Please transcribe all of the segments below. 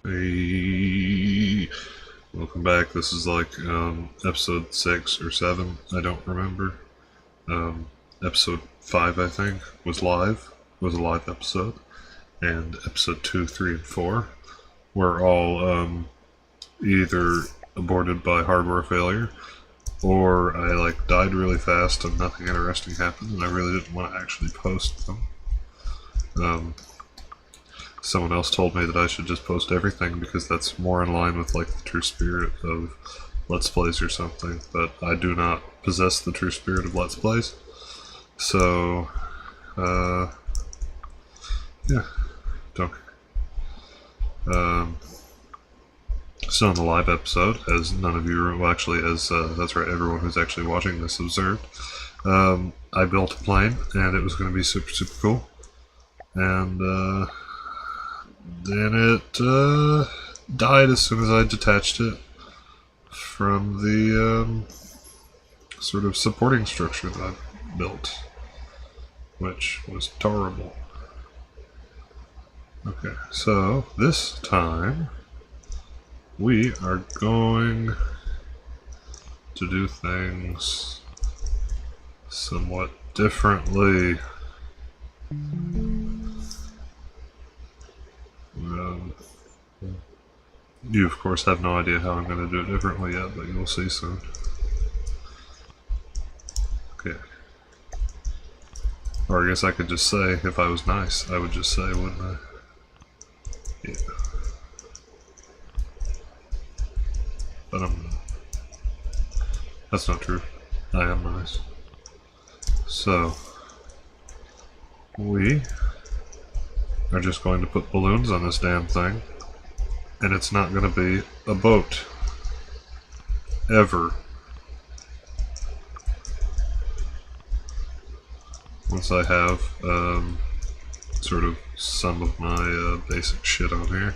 Hey, welcome back. This is like episode 6 or 7. I don't remember. Episode 5, I think, was live. Was a live episode, and episode 2, 3, and 4 were all either aborted by hardware failure, or I like died really fast and nothing interesting happened, and I really didn't want to actually post them. Someone else told me that I should just post everything because that's more in line with like the true spirit of Let's Plays or something, but I do not possess the true spirit of Let's Plays. So, yeah, don't care. So in the live episode, as none of you, well actually, as that's right, everyone who's actually watching this observed, I built a plane, and it was going to be super, super cool. And, then it died as soon as I detached it from the sort of supporting structure that I built, which was terrible. Okay, so this time we are going to do things somewhat differently. You, of course, have no idea how I'm going to do it differently yet, but you'll see soon. Okay. Or I guess I could just say, if I was nice, I would just say, wouldn't I? Yeah. But that's not true. I am nice. So, we are just going to put balloons on this damn thing, and it's not going to be a boat. Ever. Once I have sort of some of my basic shit on here,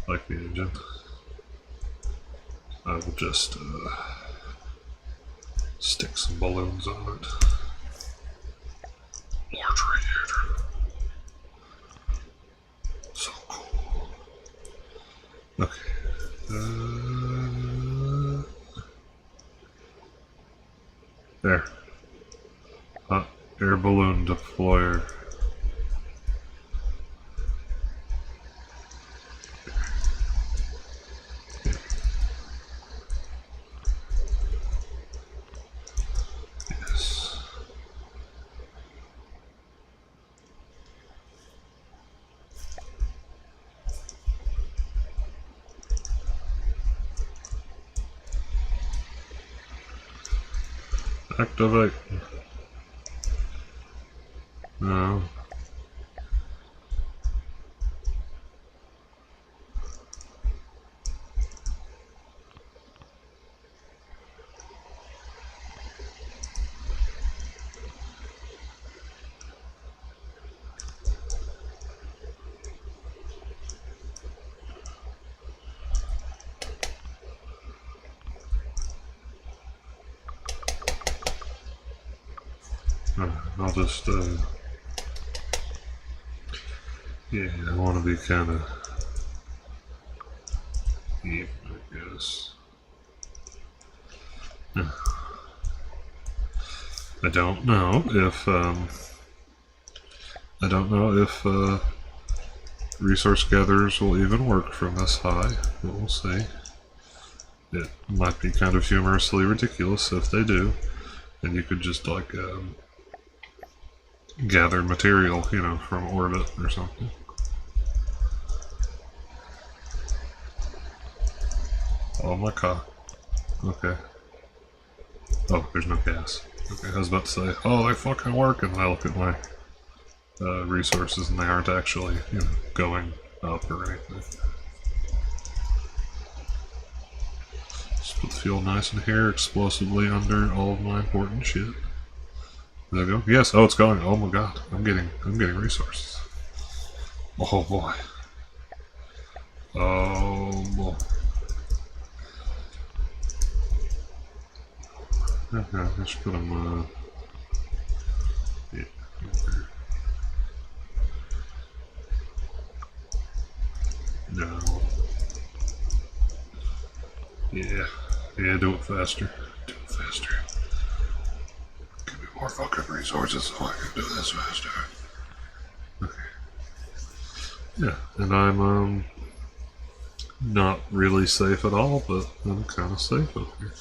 like the engine, I will just stick some balloons on it. Large radiator. So cool. Okay. There. Hot air balloon deployer. Yes. Activate. No. I'll just, yeah, I want to be kind of even, I guess. I don't know if resource gatherers will even work from this high, but we'll see. It might be kind of humorously ridiculous if they do, and you could just like gather material, you know, from orbit or something. Oh my god. Okay. Oh, there's no gas. Okay, I was about to say, oh, they fucking work, and I look at my resources and they aren't actually, you know, going up or anything. Just put the fuel nice in here, explosively under all of my important shit. There we go. Yes, oh, it's going. Oh my god, I'm getting resources. Oh boy. Oh boy. Okay, I should put them, yeah, No. Yeah. Yeah, do it faster. Do it faster. Give me more fucking resources so I can do this faster. Okay. Yeah, and I'm not really safe at all, but I'm kind of safe up here.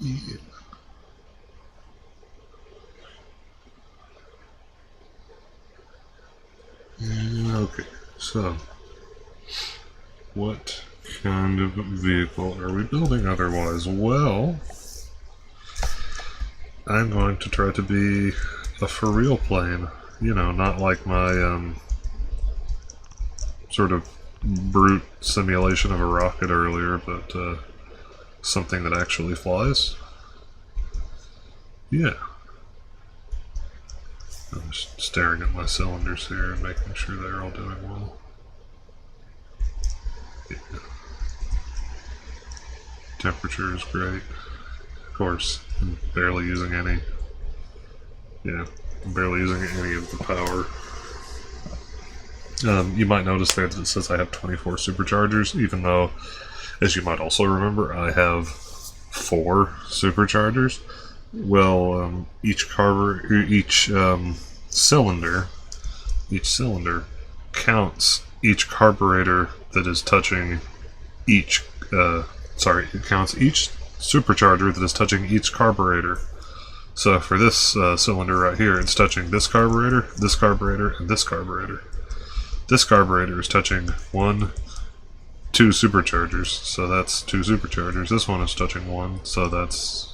Yeah. Okay, so what kind of vehicle are we building otherwise? Well, I'm going to try to be a for real plane. You know, not like my sort of brute simulation of a rocket earlier, but something that actually flies. Yeah. I'm just staring at my cylinders here and making sure they're all doing well. Yeah. Temperature is great. Of course, I'm barely using any. Yeah, I'm barely using any of the power. You might notice there that it says I have 24 superchargers, even though, as you might also remember, I have 4 superchargers. Well, each cylinder, each cylinder counts each carburetor that is touching each. It counts each supercharger that is touching each carburetor. So for this cylinder right here, it's touching this carburetor, and this carburetor. This carburetor is touching 2 superchargers, so that's 2 superchargers. This one is touching 1, so that's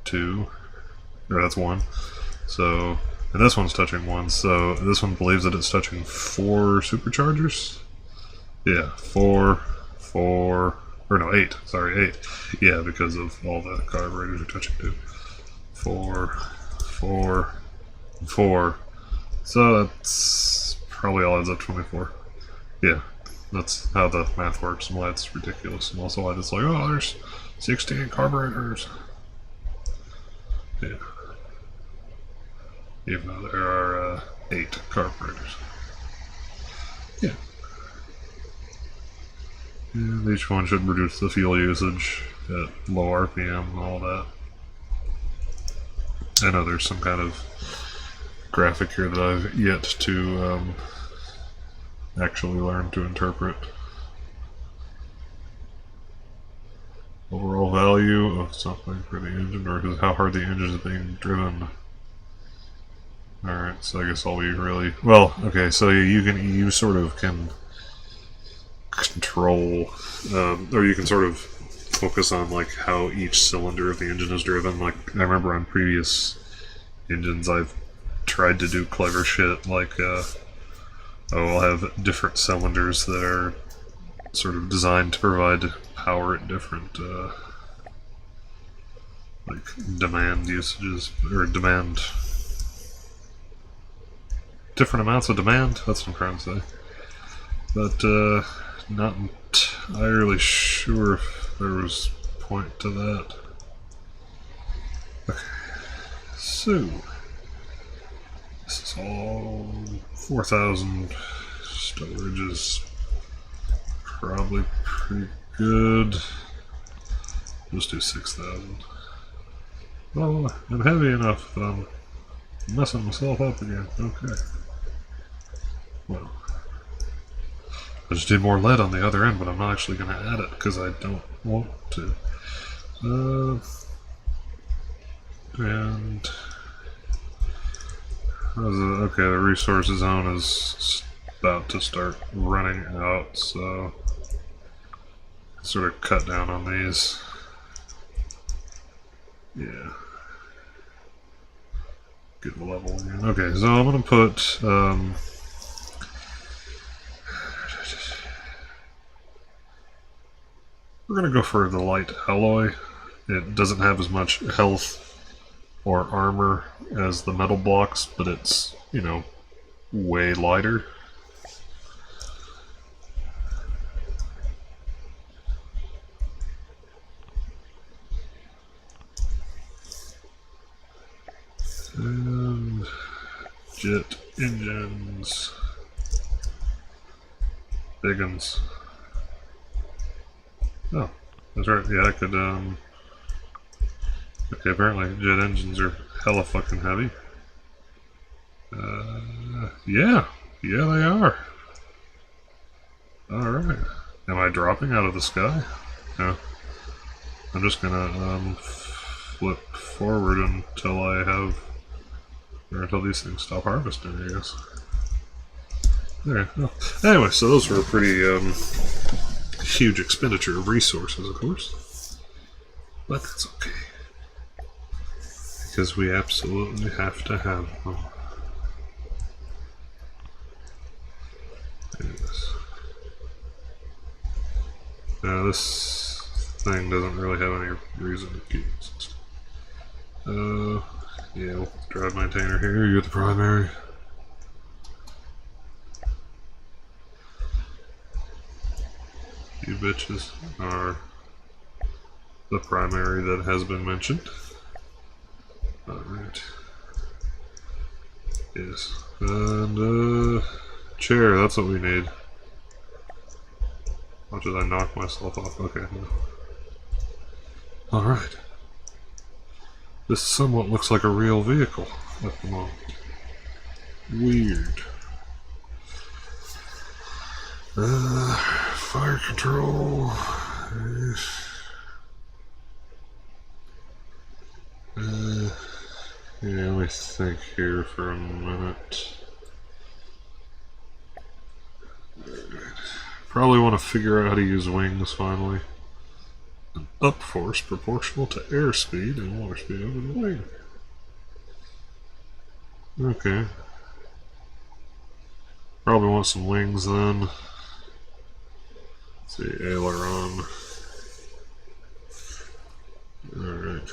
2, or that's 1. So, and this one's touching 1, so this one believes that it's touching 4 superchargers. Yeah, 8. Sorry, 8. Yeah, because of all the carburetors are touching 2. 4, 4, 4. So that's probably all adds up 24. Yeah, that's how the math works and why it's ridiculous. And also why it's like, oh, there's 16 carburetors. Yeah. Even though there are 8 carburetors. Yeah. And each one should reduce the fuel usage at low RPM and all that. I know there's some kind of graphic here that I've yet to actually learn to interpret. Overall value of something for the engine, or how hard the engine is being driven. Alright, so I guess all we really... Well, okay, so you sort of can control, or you can sort of focus on like how each cylinder of the engine is driven. Like, I remember on previous engines I've tried to do clever shit, like, I'll have different cylinders that are sort of designed to provide power at different, like, demand usages, or different amounts of demand, that's what I'm trying to say. But, not entirely sure if there was a point to that. Okay, so this is all 4,000. Storage is probably pretty good. Just do 6,000. Well, I'm heavy enough that I'm messing myself up again. Okay. Well, I just did more lead on the other end, but I'm not actually going to add it because I don't want to. And okay, the resources zone is about to start running out, so sort of cut down on these. Yeah. Get the level again. Okay, so I'm gonna put we're gonna go for the light alloy. It doesn't have as much health or armor as the metal blocks, but it's, you know, way lighter. And Jet engines. Big uns. Oh, that's right. Yeah, I could, okay, apparently jet engines are hella fucking heavy. Yeah. Yeah, they are. Alright. Am I dropping out of the sky? No. I'm just gonna, flip forward until I have, or until these things stop harvesting, I guess. There. Well, anyway, so those were a pretty, huge expenditure of resources, of course. But that's okay. Because we absolutely have to have them. Yes. Now this thing doesn't really have any reason to keep existing. Yeah, we'll drive maintainer here, you're the primary. You bitches are the primary that has been mentioned. Alright. Yes. And, chair, that's what we need. Watch as I knock myself off. Okay. Alright. This somewhat looks like a real vehicle at the moment. Weird. Fire control. Yeah, let me think here for a minute. Probably want to figure out how to use wings finally. An up force proportional to airspeed and water speed over the wing. Okay. Probably want some wings then. Let's see, aileron. Alright.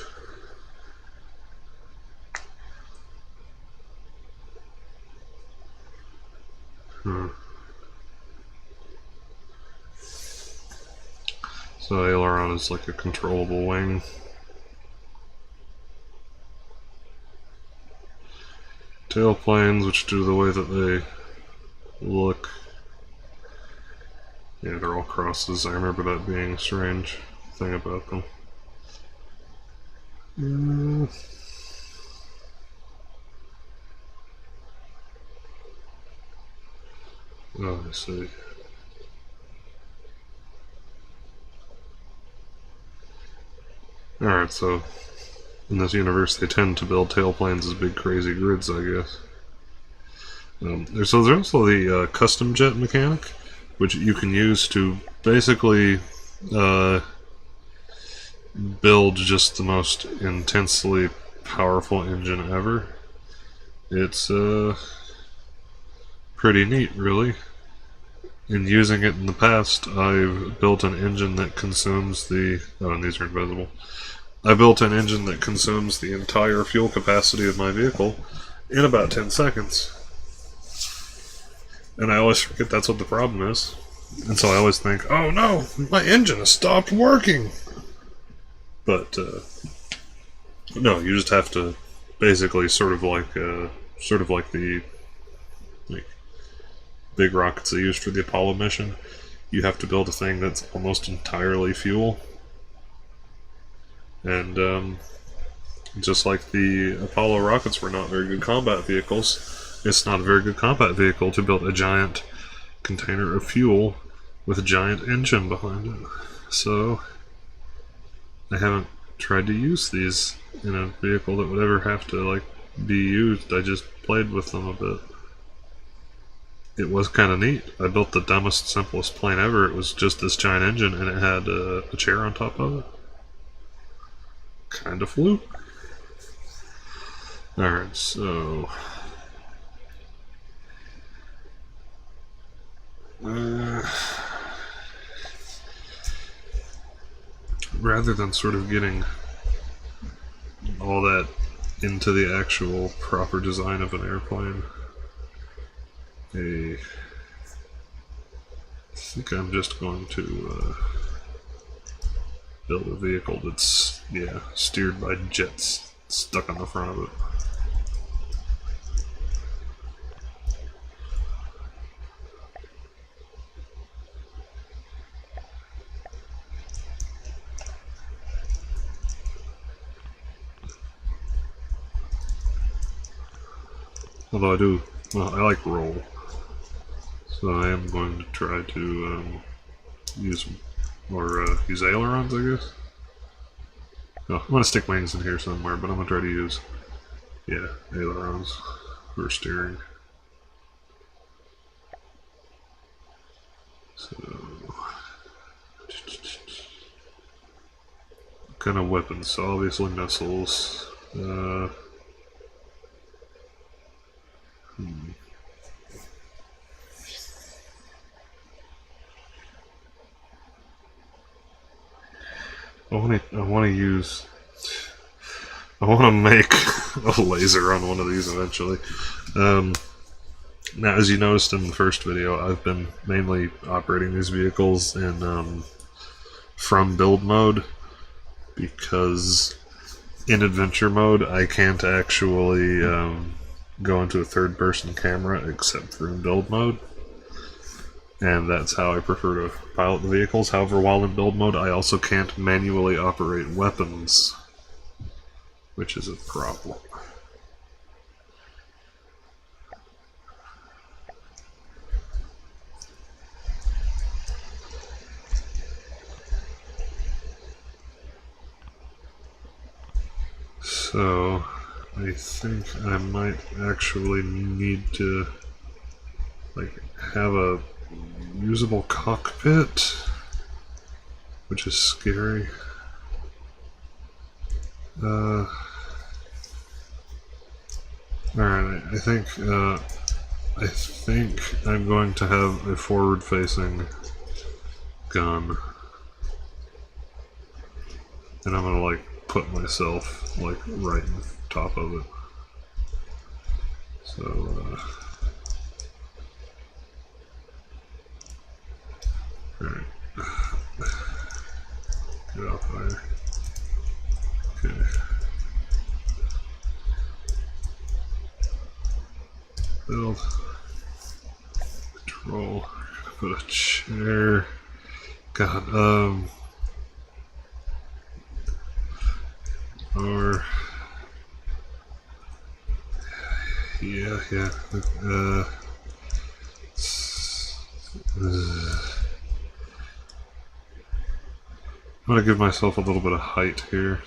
So aileron is like a controllable wing. Tailplanes, which do the way that they look. Yeah, they're all crosses. I remember that being a strange thing about them. Oh, I see. Alright, so in this universe they tend to build tailplanes as big crazy grids, I guess. There's also the custom jet mechanic, which you can use to basically build just the most intensely powerful engine ever. It's pretty neat, really. In using it in the past, I've built an engine that consumes the... Oh, and these are invisible. I built an engine that consumes the entire fuel capacity of my vehicle in about 10 seconds. And I always forget that's what the problem is. And so I always think, oh no, my engine has stopped working! But, no, you just have to basically sort of like the big rockets they used for the Apollo mission. You have to build a thing that's almost entirely fuel. And just like the Apollo rockets were not very good combat vehicles, it's not a very good combat vehicle to build a giant container of fuel with a giant engine behind it. So I haven't tried to use these in a vehicle that would ever have to like be used. I just played with them a bit. It was kind of neat. I built the dumbest, simplest plane ever. It was just this giant engine and it had a chair on top of it. Kind of flew. Alright, so... rather than sort of getting all that into the actual proper design of an airplane, I think I'm just going to build a vehicle that's, yeah, steered by jets stuck on the front of it. Although I do, well, I like roll. So I am going to try to use use ailerons, I guess. No, I'm gonna stick wings in here somewhere, but I'm gonna try to use, yeah, ailerons for steering. So, what kind of weapons? So obviously missiles. I want to make a laser on one of these eventually. Now, as you noticed in the first video, I've been mainly operating these vehicles in from build mode, because in adventure mode I can't actually go into a third-person camera except for in build mode. And that's how I prefer to pilot the vehicles. However, while in build mode, I also can't manually operate weapons, which is a problem. So, I think I might actually need to, like, have a usable cockpit, which is scary. Alright, I think I'm going to have a forward-facing gun. And I'm gonna, like, put myself, like, right on top of it. So, alright. Get off there. Okay. Build. Control. Put a chair. God, or... Yeah. I'm gonna give myself a little bit of height here.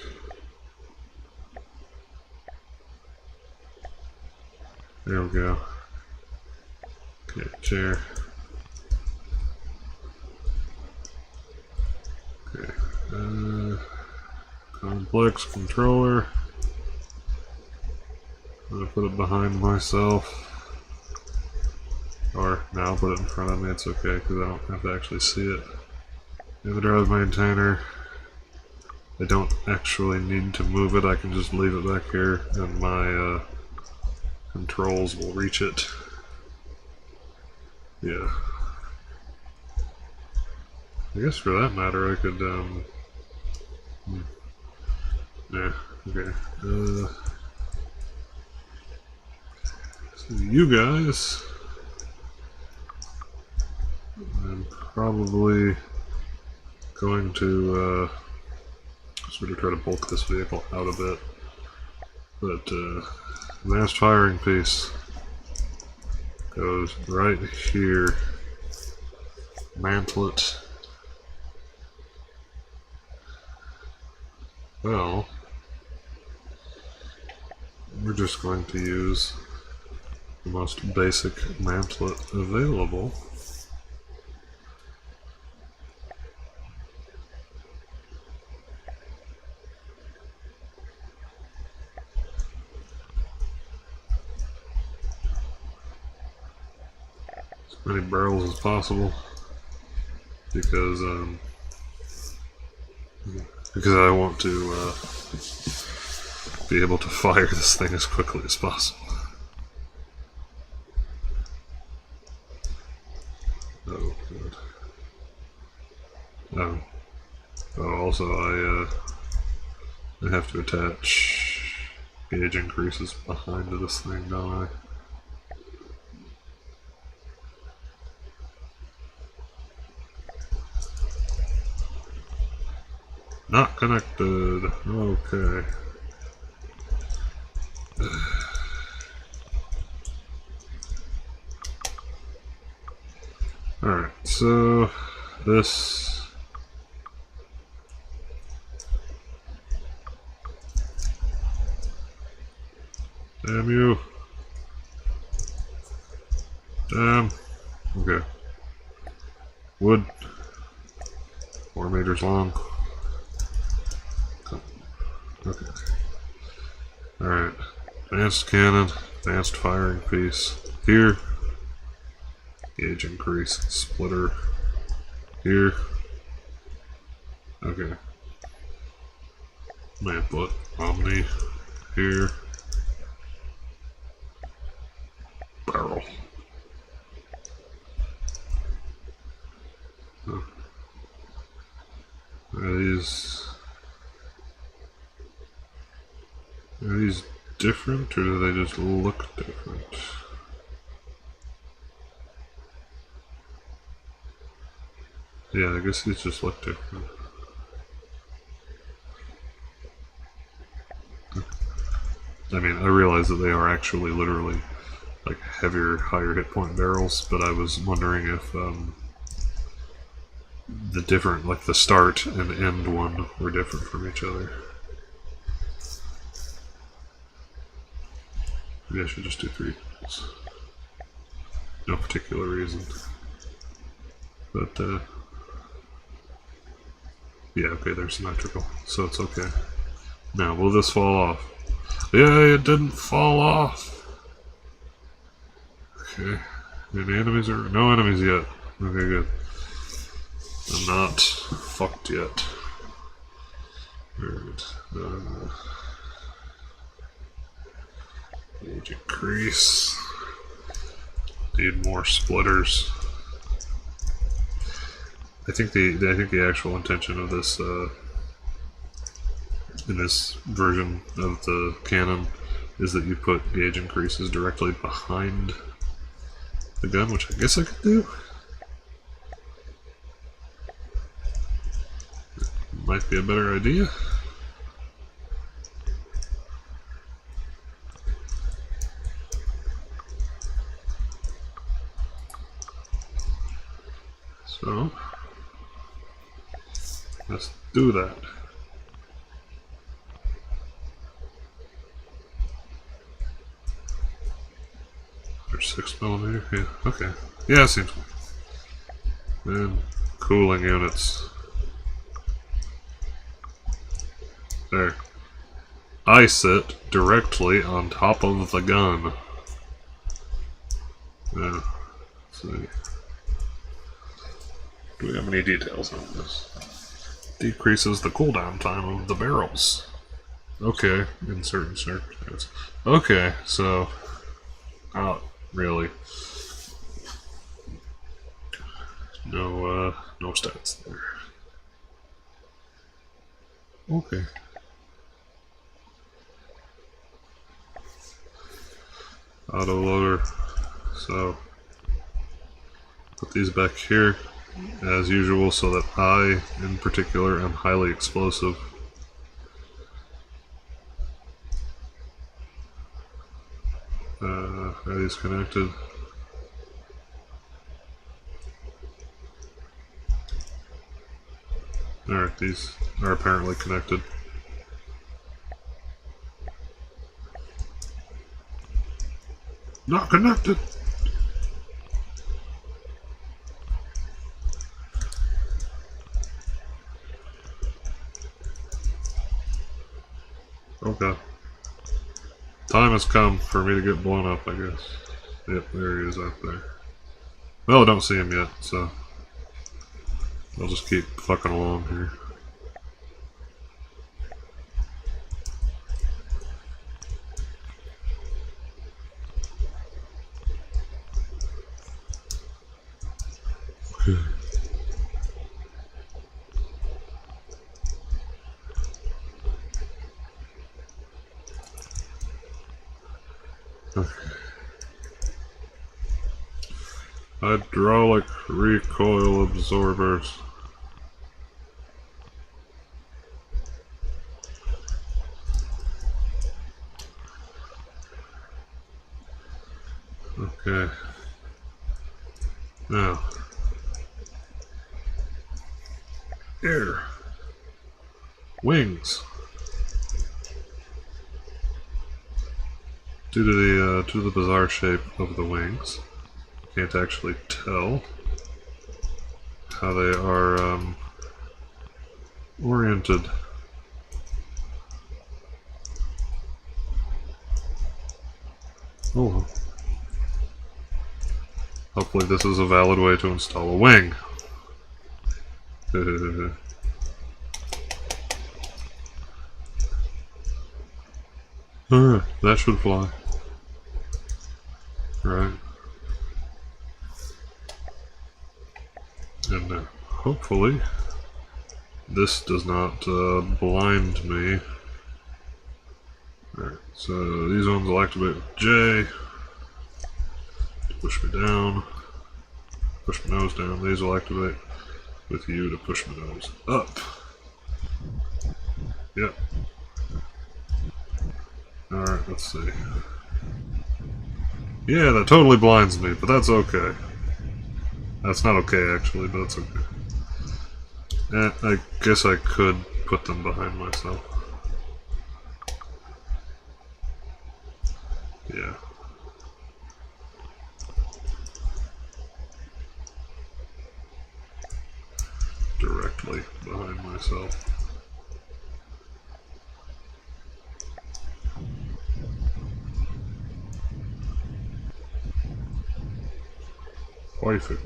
There we go. Okay, chair. Okay. Complex controller. I'm gonna put it behind myself. Or, no, I'll put it in front of me, it's okay, because I don't have to actually see it. And the drive maintainer. I don't actually need to move it, I can just leave it back here, and my controls will reach it. Yeah. I guess for that matter I could, yeah, okay. So you guys... I'm probably going to sort of try to bulk this vehicle out a bit. But advanced firing piece goes right here. Mantlet. Well, we're just going to use the most basic mantlet available. As many barrels as possible, because I want to be able to fire this thing as quickly as possible. Oh, good. Oh, also I have to attach gauge increases behind this thing, don't I? Not connected. Okay. Alright, so this. Damn you. Damn. Okay. Wood. 4 meters long. Okay. Alright. Advanced cannon. Advanced firing piece. Here. Gauge increase. Splitter. Here. Okay. May put Omni. Here. Barrel. Oh. Are these different, or do they just look different? Yeah, I guess these just look different. I mean, I realize that they are actually literally like heavier, higher hit point barrels, but I was wondering if the different, like the start and end one, were different from each other. Maybe I should just do 3. No particular reason. But, yeah, okay, they're symmetrical, so it's okay. Now, will this fall off? Yeah, it didn't fall off! Okay. Any enemies? No enemies yet. Okay, good. I'm not fucked yet. Alright. Gauge increase. Need more splitters. I think the actual intention of this in this version of the cannon is that you put gauge increases directly behind the gun, which I guess I could do. Might be a better idea. So, let's do that. There's 6mm, yeah, okay. Yeah, it seems good. And cooling units. There. I sit directly on top of the gun. Yeah. Let's see. Do we have any details on this? Decreases the cooldown time of the barrels. Okay, in certain circumstances. Okay, so not really. No stats there. Okay. Autoloader. So put these back here as usual so that I, in particular, am highly explosive. Are these connected? Alright, these are apparently connected. Not connected! Okay. Time has come for me to get blown up, I guess. Yep, there he is out there. Well, I don't see him yet, so I'll just keep fucking along here. Okay. Hydraulic recoil absorbers. Okay. Now, Air. Wings. Due to the bizarre shape of the wings, can't actually tell how they are oriented. Oh. Hopefully this is a valid way to install a wing. Alright, that should fly. Right. And hopefully this does not blind me. Alright, so these ones will activate with J to push me down. Push my nose down. These will activate with U to push my nose up. Yep. Alright, let's see. Yeah, that totally blinds me, but that's okay. That's not okay, actually, but that's okay. I guess I could put them behind myself. Yeah. Directly behind myself. Perfect.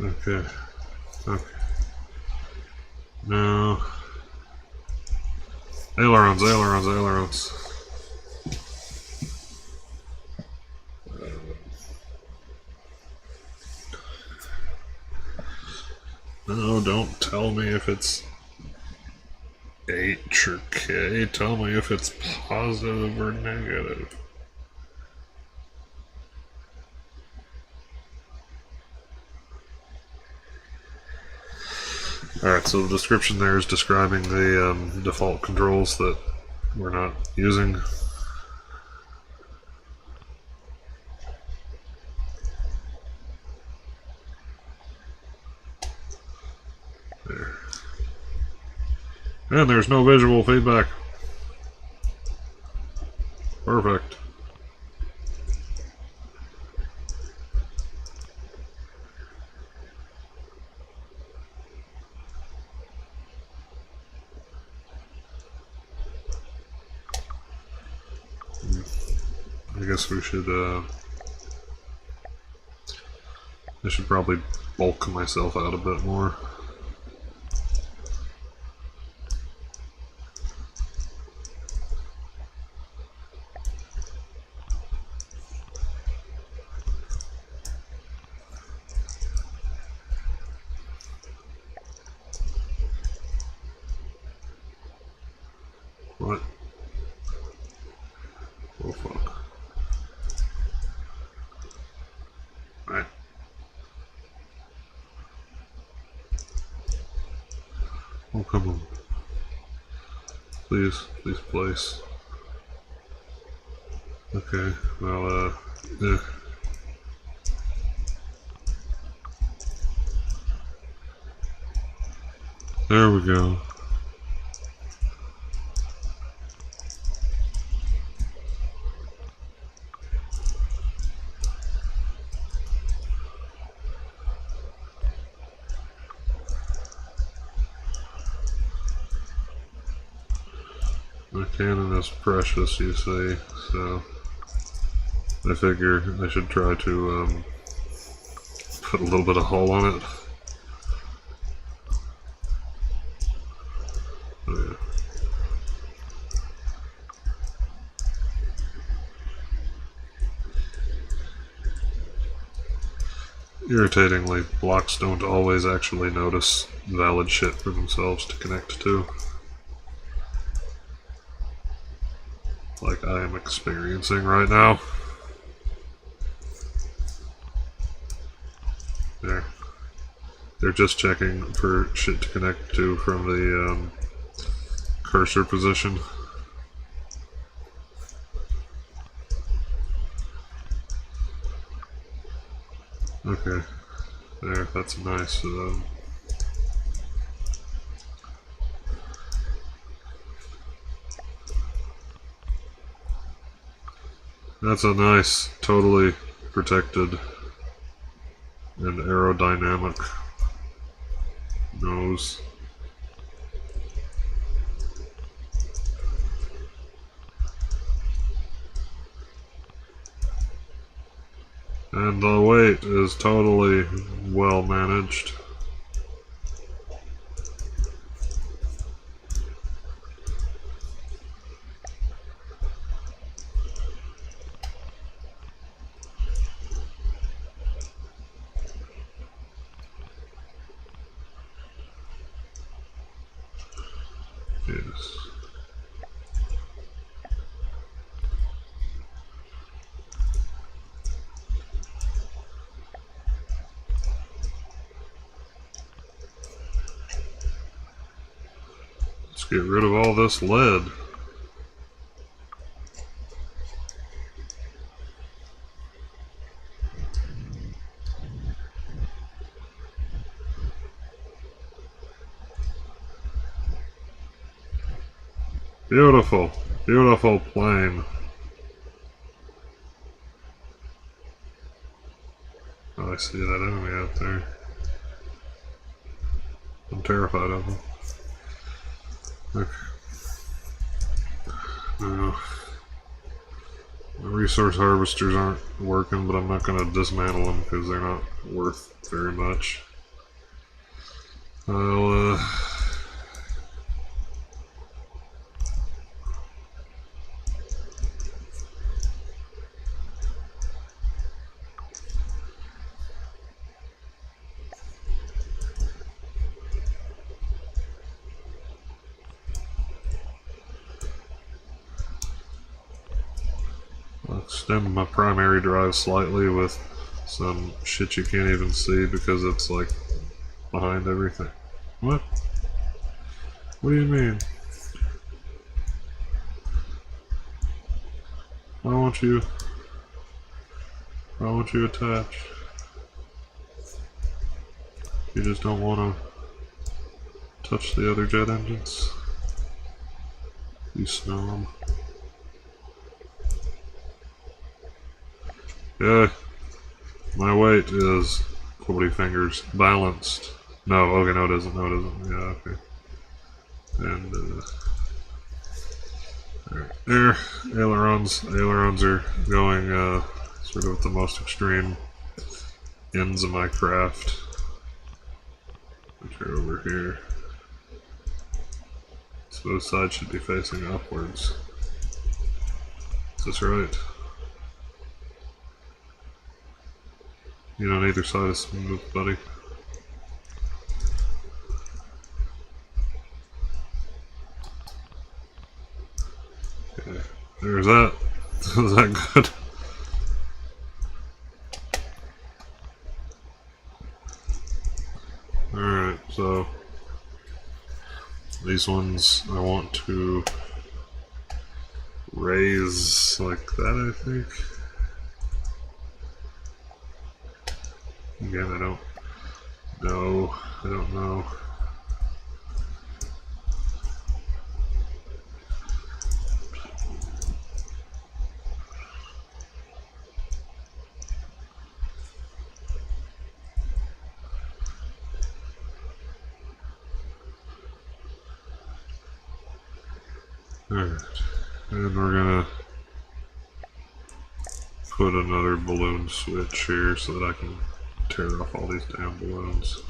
Okay. Okay. Now, ailerons, ailerons, ailerons. No, don't tell me if it's H or K. Tell me if it's positive or negative. Alright, so the description there is describing the default controls that we're not using. There. And there's no visual feedback. Perfect. I guess we should, I should probably bulk myself out a bit more. What? Oh fuck. Right. Oh, come on. Please, please place. Okay, well, yeah. There we go. My cannon is precious, you see, so I figure I should try to put a little bit of hull on it. Oh, yeah. Irritatingly, blocks don't always actually notice valid shit for themselves to connect to. Like I am experiencing right now. There. They're just checking for shit to connect to from the cursor position. Okay, there, that's nice. That's a nice, totally protected and aerodynamic nose. And the weight is totally well managed. Yes. Let's get rid of all this lead. Beautiful, beautiful plane. Oh, I see that enemy out there. I'm terrified of him. Okay. Now, the resource harvesters aren't working, but I'm not going to dismantle them because they're not worth very much. I'll, extend my primary drive slightly with some shit you can't even see because it's like behind everything. What? What do you mean? Why won't you attach? You just don't want to touch the other jet engines? You smell them. Yeah, my weight is 40 fingers balanced. No, okay, no it isn't, no it isn't. Yeah, okay. And, there, ailerons are going, sort of at the most extreme ends of my craft. Which are over here. So both sides should be facing upwards. Is this right? You know, neither side is smooth, buddy. Okay, there's that. Is that good? Alright, so these ones I want to raise like that, I think. Again, I don't know. I don't know. Alright, and we're gonna put another balloon switch here so that I can tear off all these damn balloons.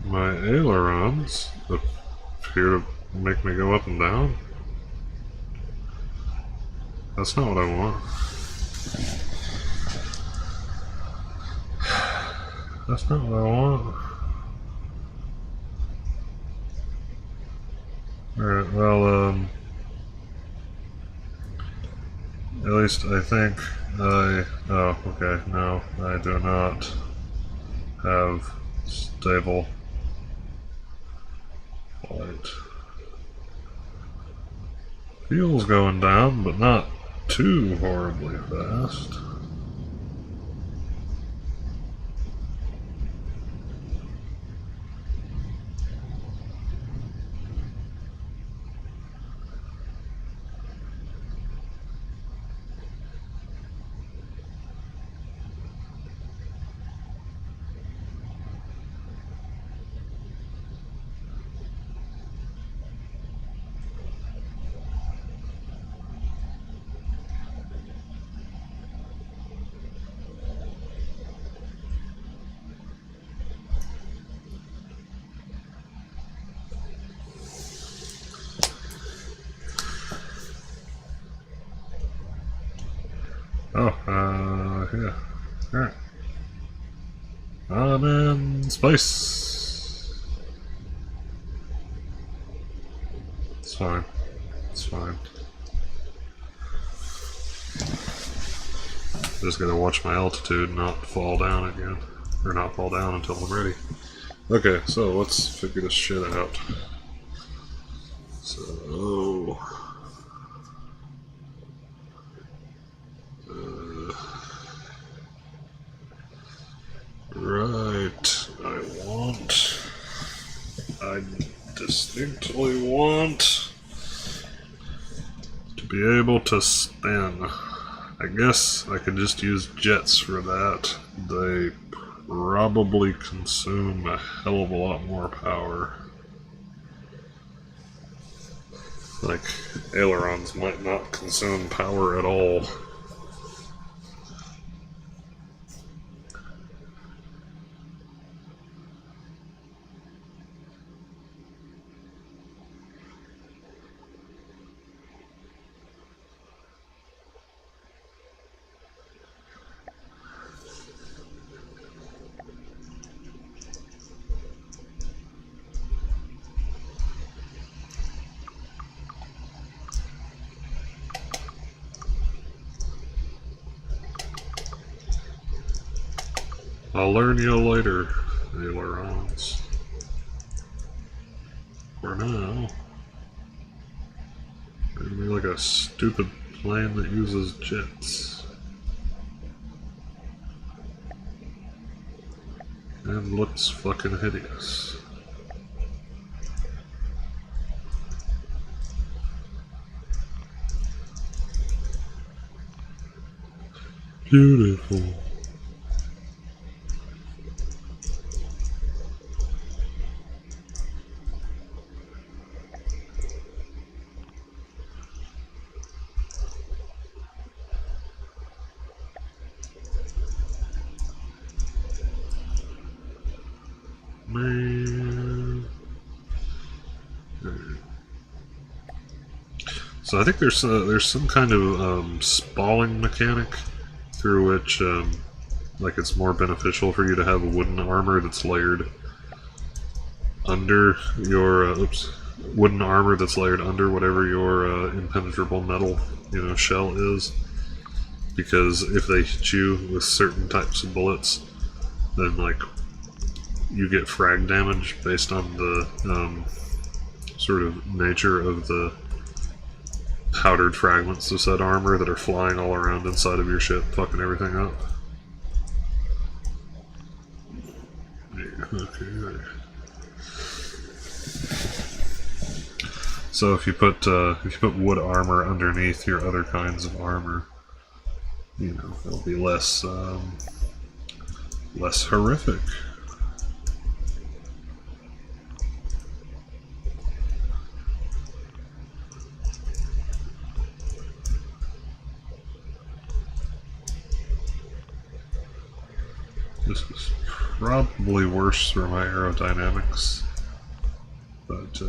My ailerons appear to make me go up and down. That's not what I want. That's not what I want. Alright, well, At least I think oh, okay, no, I do not have stable flight. Fuel's going down, but not too horribly fast. Oh, yeah. Alright. I'm in space. It's fine. It's fine. Just gotta watch my altitude not fall down again. Or not fall down until I'm ready. Okay, so let's figure this shit out. So... right, I distinctly want to be able to spin. I guess I could just use jets for that. They probably consume a hell of a lot more power. Like, ailerons might not consume power at all. I'll learn you later, ailerons. For now, you're gonna be like a stupid plane that uses jets. And looks fucking hideous. Beautiful. Man. So I think there's some kind of spalling mechanic through which like it's more beneficial for you to have a wooden armor that's layered under your wooden armor that's layered under whatever your impenetrable metal shell is, because if they hit you with certain types of bullets, then like you get frag damage based on the sort of nature of the powdered fragments of said armor that are flying all around inside of your ship, fucking everything up. Yeah, okay. So if you put wood armor underneath your other kinds of armor, it'll be less less horrific. This is probably worse for my aerodynamics, but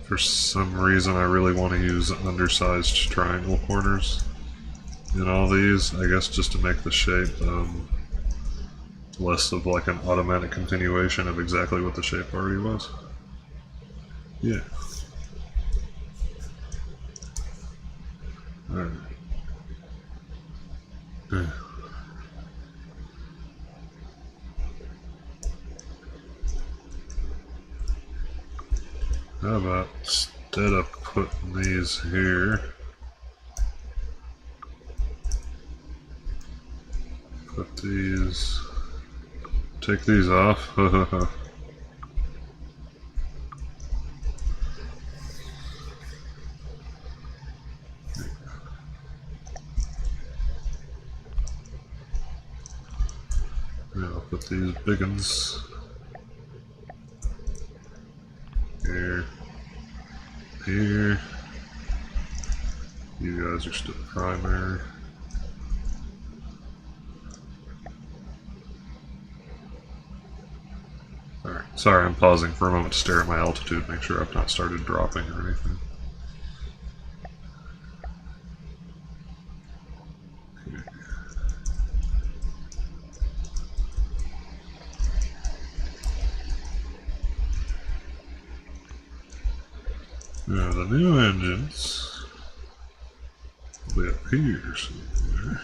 for some reason I really want to use undersized triangle corners in all these, I guess just to make the shape less of like an automatic continuation of exactly what the shape already was. Yeah. Alright. How about instead of putting these here, put these, take these off. Yeah, I'll put these big ones here, here. You guys are still primary. Alright, sorry I'm pausing for a moment to stare at my altitude, make sure I've not started dropping or anything. Now the new engines will be up here somewhere.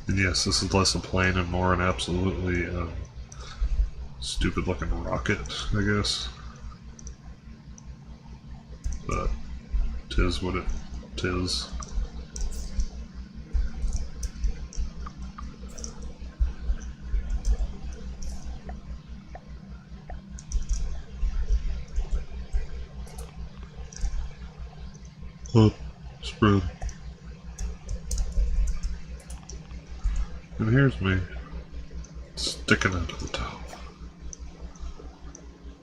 And yes, this is less a plane and more an absolutely stupid looking rocket, I guess. But 'tis what it is. Oh, spread. And here's me, sticking out of the top.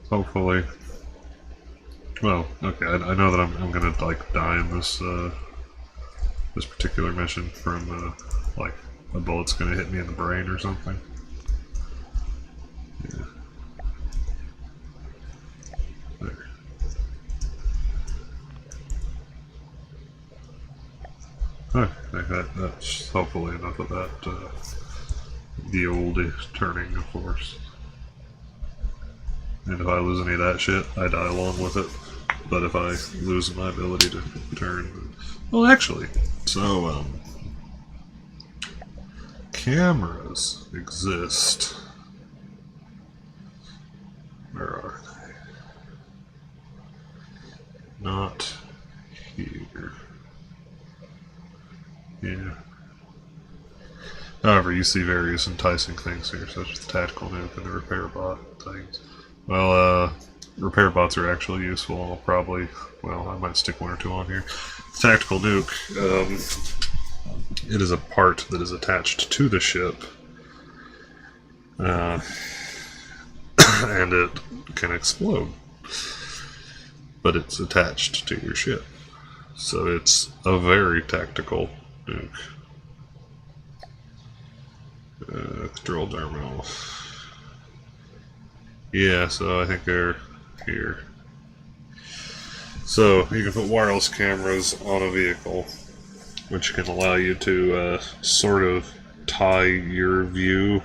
Hopefully. Well, okay, I know that I'm gonna like die in this this particular mission from like a bullet's gonna hit me in the brain or something. Yeah. There. Okay, that's hopefully enough of that the old turning, of course. And if I lose any of that shit, I die along with it. But if I lose my ability to turn... Well, actually, so, cameras exist. Where are they? Not here. Yeah. However, you see various enticing things here, such as the tactical nuke and the repair bot things. Well, repair bots are actually useful. I'll probably, well, I might stick one or two on here. The tactical nuke, it is a part that is attached to the ship, and it can explode, but it's attached to your ship, so it's a very tactical nuke. Control terminal. Yeah, so I think they're here. So you can put wireless cameras on a vehicle, which can allow you to sort of tie your view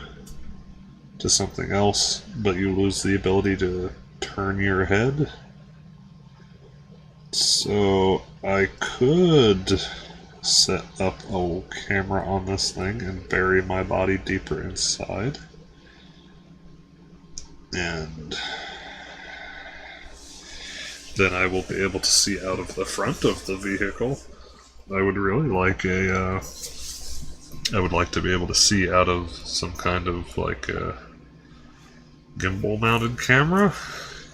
to something else, but you lose the ability to turn your head. So I could set up a camera on this thing and bury my body deeper inside. And then I will be able to see out of the front of the vehicle. I would really like I would like to be able to see out of some kind of like a gimbal mounted camera.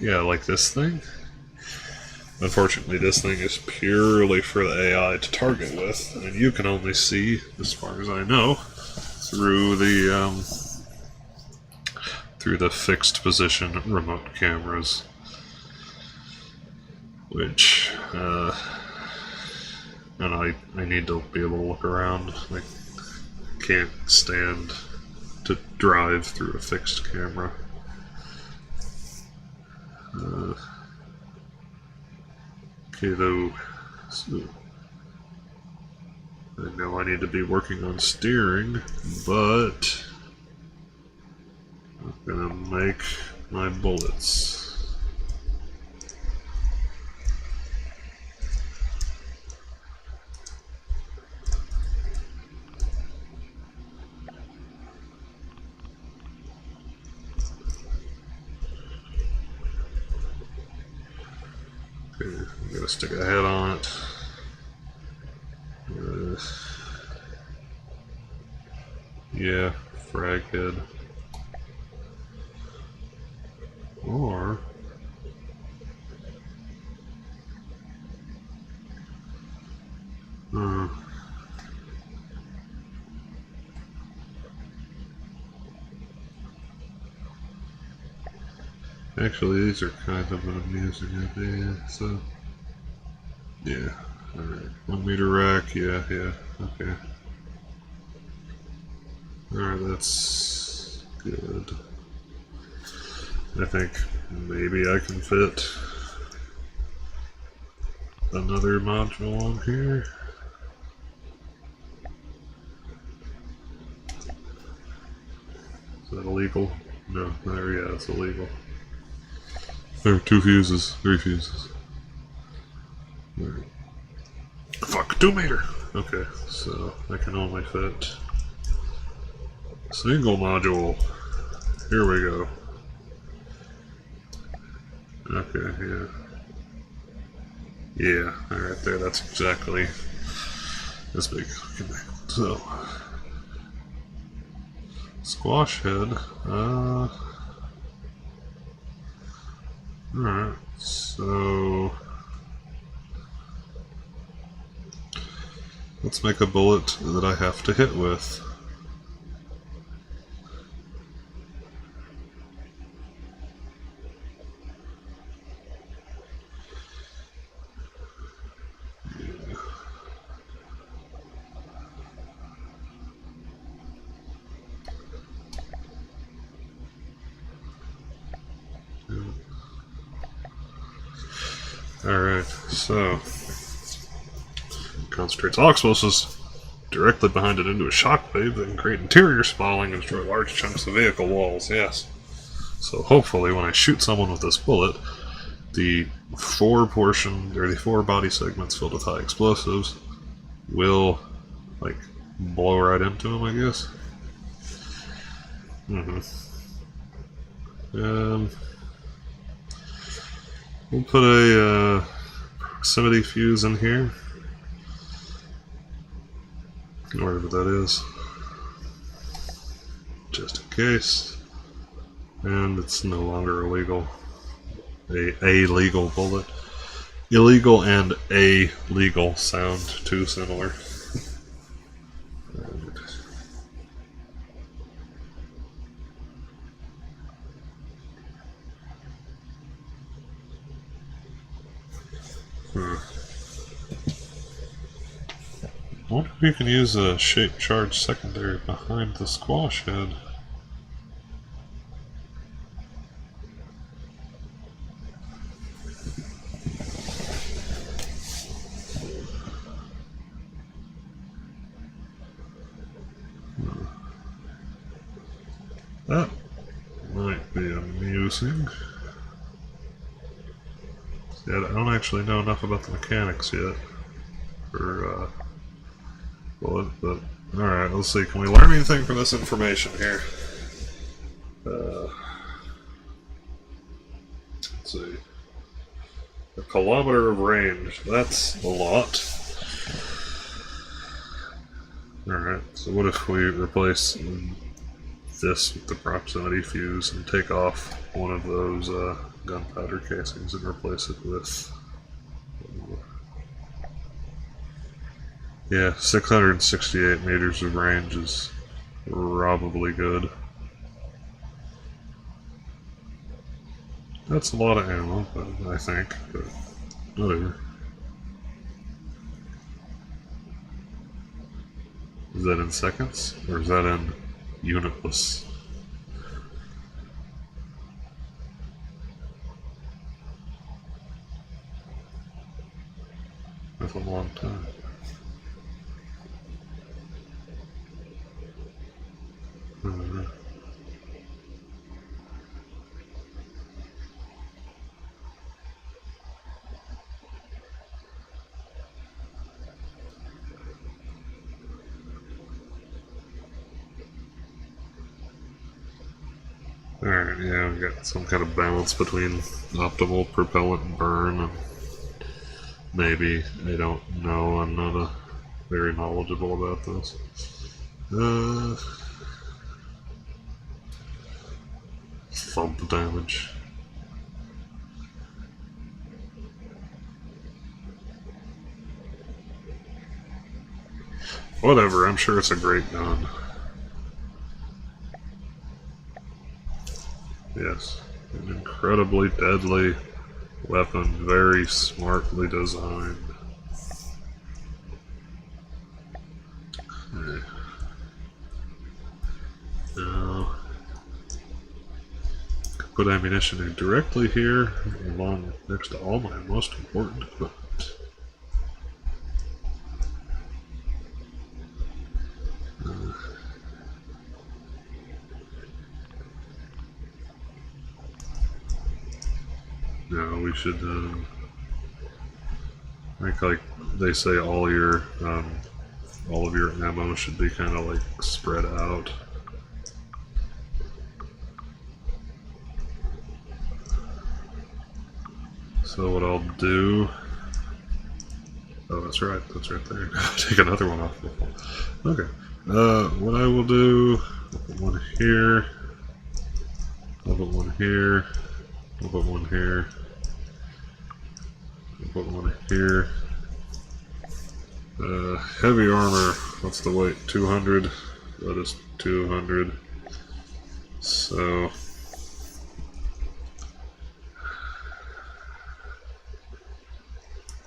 Yeah, like this thing. Unfortunately, this thing is purely for the AI to target with, and you can only see, as far as I know, through the fixed position remote cameras, which and I need to be able to look around. I can't stand to drive through a fixed camera. Okay, though. So, I know I need to be working on steering, but I'm gonna make my bullets. Okay, I'm gonna stick a head on it. Yeah, frag head. Or actually, these are kind of an amusing idea. So, yeah, all right, 1 meter rack. Yeah, okay. All right, that's good. I think maybe I can fit another module on here. Is that illegal? No, there, yeah, it's illegal. There are 2 fuses, 3 fuses. Right. Fuck, 2 meter! Okay, so I can only fit single module. Here we go. Okay, yeah. Yeah, alright there, that's exactly this big. So, squash head. Alright, so let's make a bullet that I have to hit with. Alright, so concentrates all explosives directly behind it into a shockwave that can create interior spalling and destroy large chunks of vehicle walls. Yes. So hopefully when I shoot someone with this bullet, the 4 body segments filled with high explosives will like blow right into them, I guess. We'll put a proximity fuse in here, wherever that is, just in case. And it's no longer illegal. A legal bullet. Illegal and a legal sound too similar. I wonder if you can use a shape charge secondary behind the squash head. That might be amusing. Yeah, I don't actually know enough about the mechanics yet for bullet, but alright, let's see. Can we learn anything from this information here? Let's see. A kilometer of range. That's a lot. Alright, so what if we replace this with the proximity fuse and take off one of those gunpowder casings and replace it with... Yeah, 668 meters of range is probably good. That's a lot of ammo, I think, but whatever. Is that in seconds, or is that in unitless? That's a long time. Alright, yeah, we got some kind of balance between optimal propellant and burn, and maybe, I don't know, I'm not very knowledgeable about this. Thump damage. Whatever, I'm sure it's a great gun. Yes, an incredibly deadly weapon, very smartly designed. Okay. Now, put ammunition directly here, along next to all my most important equipment. Now we should make, like they say, all of your ammo should be kind of like spread out. So what I'll do... Oh, that's right there. Take another one off. Okay. What I will do... I'll put one here. I'll put one here. I'll put one here. I'll put one here. Heavy armor. What's the weight? 200. That is 200. So...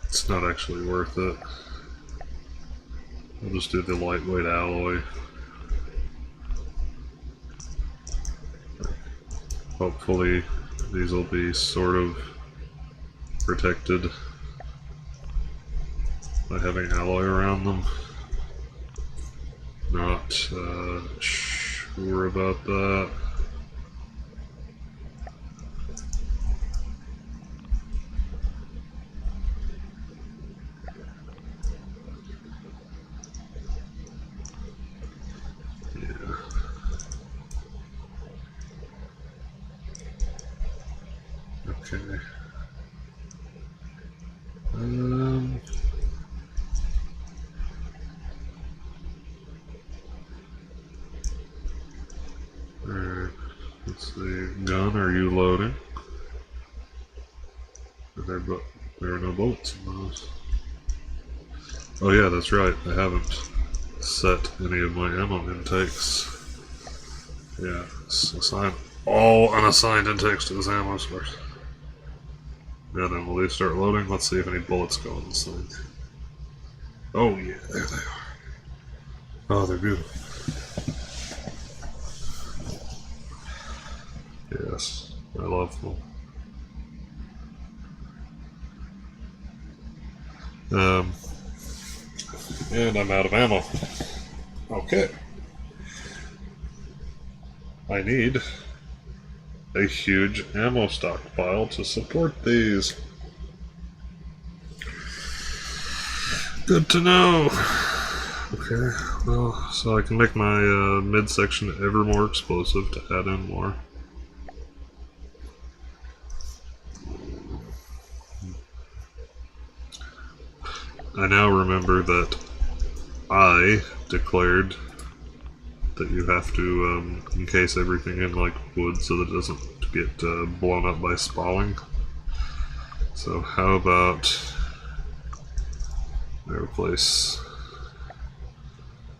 it's not actually worth it. I'll just do the lightweight alloy. Hopefully these will be sort of protected by having alloy around them. Not sure about that. Okay. Alright. Let's see. Gun, are you loading? There are no bullets in those. Oh yeah, that's right. I haven't set any of my ammo intakes. Yeah, assign all unassigned intakes to this ammo source. Yeah, then will they start loading? Let's see if any bullets go in this thing. Oh yeah, there they are. Oh, they're beautiful. Yes, I love them. And I'm out of ammo. Okay. I need a huge ammo stockpile to support these. Good to know. Okay, well, so I can make my midsection ever more explosive to add in more. I now remember that I declared that you have to encase everything in like wood so that it doesn't get blown up by spalling. So how about I replace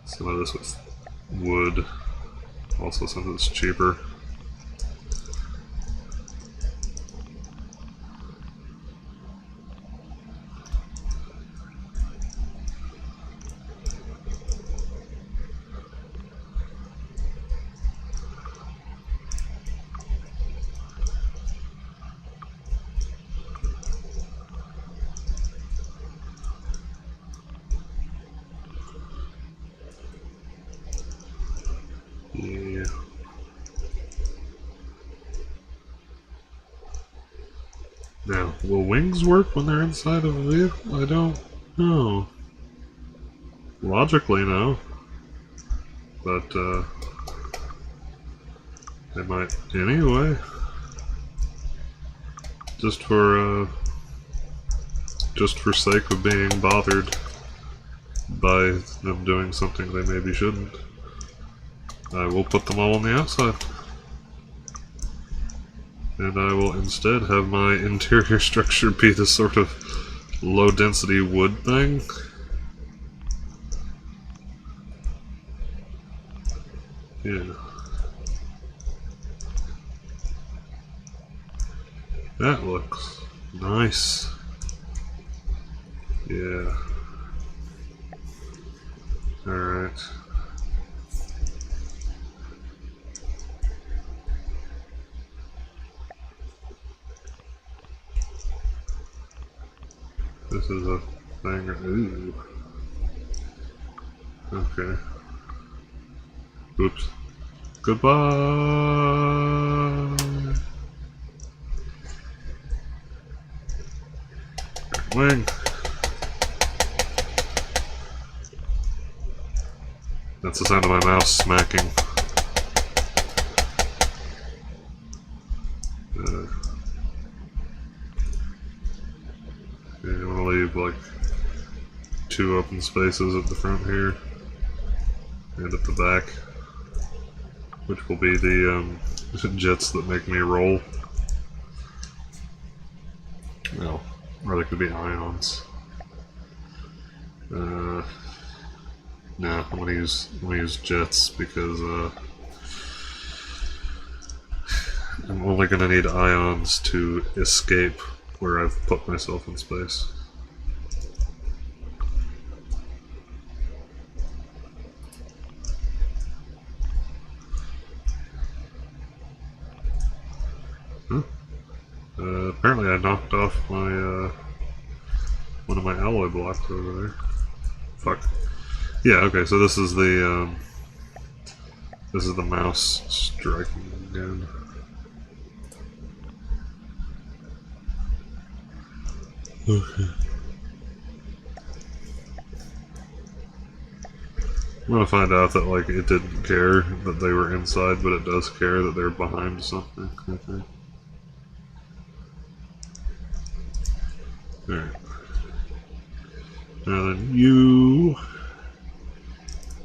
some of this with wood, also since it's cheaper. Yeah. Now, will wings work when they're inside of a vehicle? I don't know. Logically, no. But, They might anyway. Just for sake of being bothered by them doing something they maybe shouldn't. I will put them all on the outside. And I will instead have my interior structure be this sort of low density wood thing. Yeah. That looks nice. Yeah. Alright. This is a thing. Ooh. Okay. Oops. Goodbye. Wing. That's the sound of my mouse smacking. Yeah, I'm gonna leave like 2 open spaces at the front here and at the back, which will be the jets that make me roll. No, or they could be ions. No, I'm gonna use jets because I'm only gonna need ions to escape where I've put myself in space. Huh? Apparently I knocked off my one of my alloy blocks over there. Fuck. Yeah, okay, so this is the mouse striking again. Okay. I'm gonna find out that like it didn't care that they were inside, but it does care that they're behind something, I think. Alright. Now then you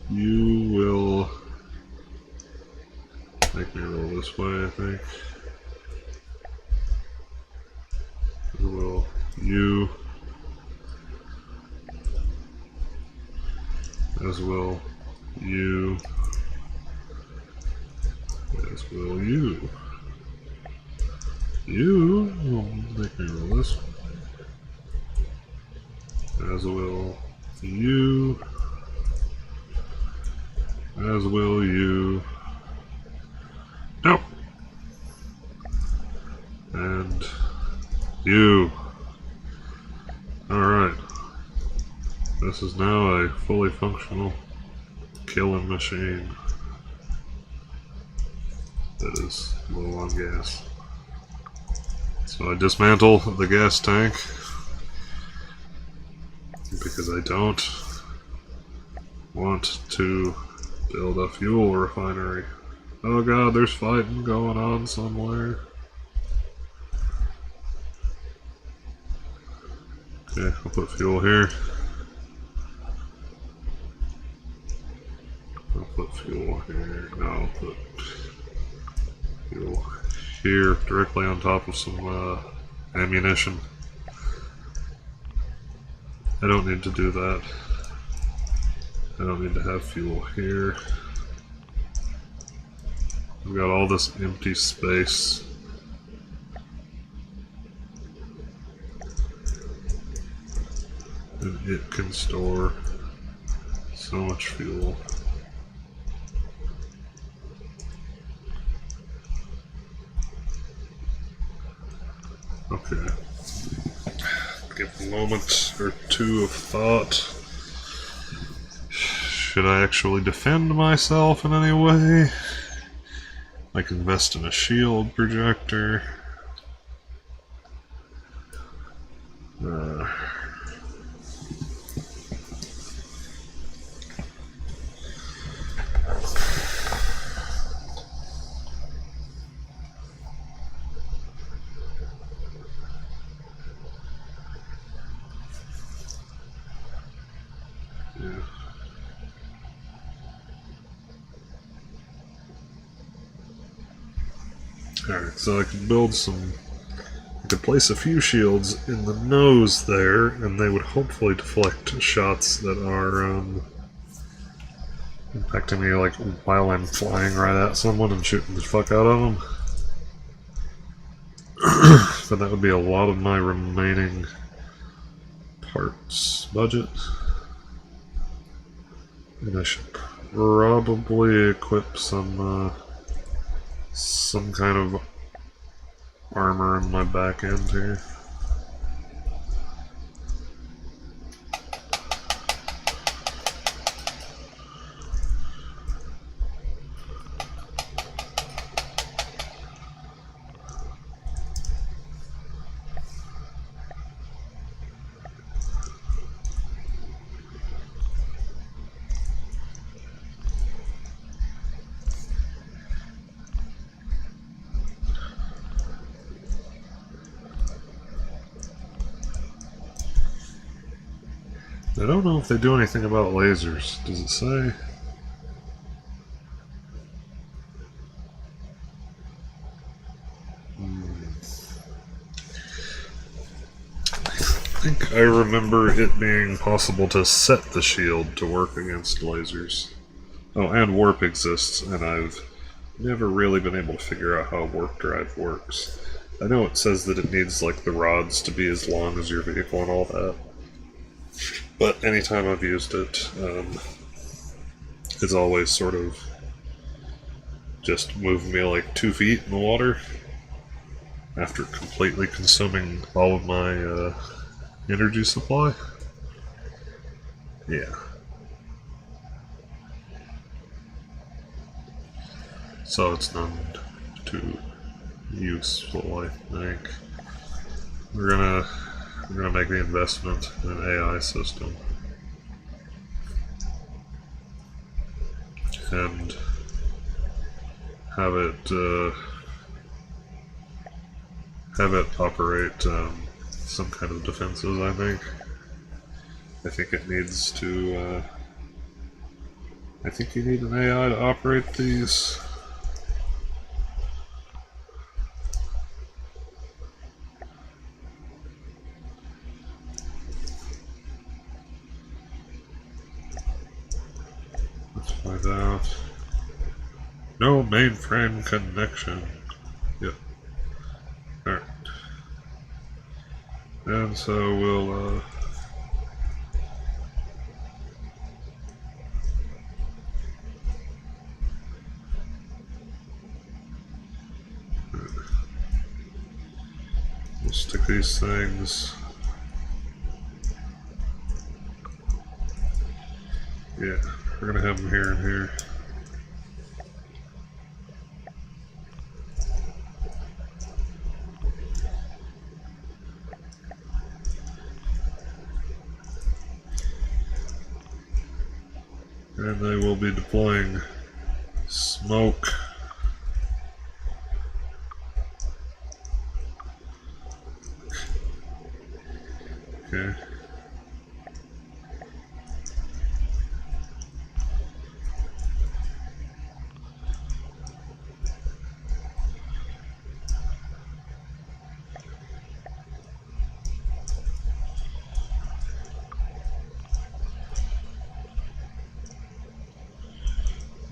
will make me roll this way, I think. As will you. As will you. As will you. You will make me roll this way. As will you. As will you. No. And you. Alright. This is now a fully functional killing machine that is low on gas. So I dismantle the gas tank because I don't want to build a fuel refinery. Oh god, there's fighting going on somewhere. Okay, I'll put fuel here. I'll put fuel here. No, I'll put fuel here directly on top of some ammunition. I don't need to do that. I don't need to have fuel here. I've got all this empty space. And it can store so much fuel. Okay. Give a moment or two of thought. Should I actually defend myself in any way? Like invest in a shield projector? Alright, so I can build some. I could place a few shields in the nose there, and they would hopefully deflect shots that are impacting me, like while I'm flying right at someone and shooting the fuck out of them. But that would be a lot of my remaining parts budget. And I should probably equip some kind of armor in my back end here. I don't know if they do anything about lasers. Does it say? I think I remember it being possible to set the shield to work against lasers. Oh, and warp exists, and I've never really been able to figure out how warp drive works. I know it says that it needs like the rods to be as long as your vehicle and all that. But anytime I've used it, it's always sort of just moved me like 2 feet in the water after completely consuming all of my energy supply. Yeah. So it's not too useful, I think. We're gonna make the investment in an AI system. And have it operate some kind of defenses, I think. I think it needs to I think you need an AI to operate these. Let's find out. No mainframe connection. Yep. Alright. And so we'll stick these things. Yeah, we're gonna have them here and here. And they will be deploying smoke. Okay.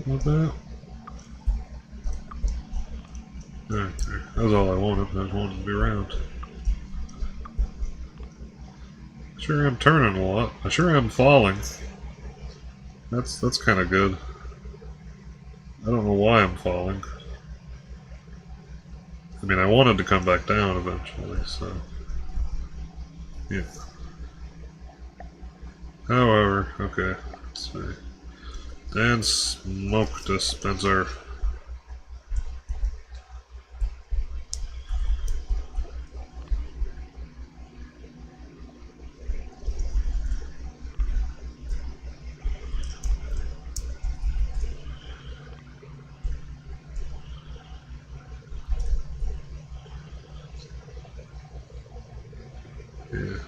What that? There. That was all I wanted. I just wanted to be around. Sure am turning a lot. I sure am falling. That's kind of good. I don't know why I'm falling. I mean, I wanted to come back down eventually, so... yeah. However, okay, let's see. And smoke dispenser. Yeah.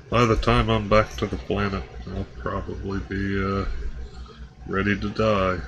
By the time I'm back to the planet, I'll probably be ready to die.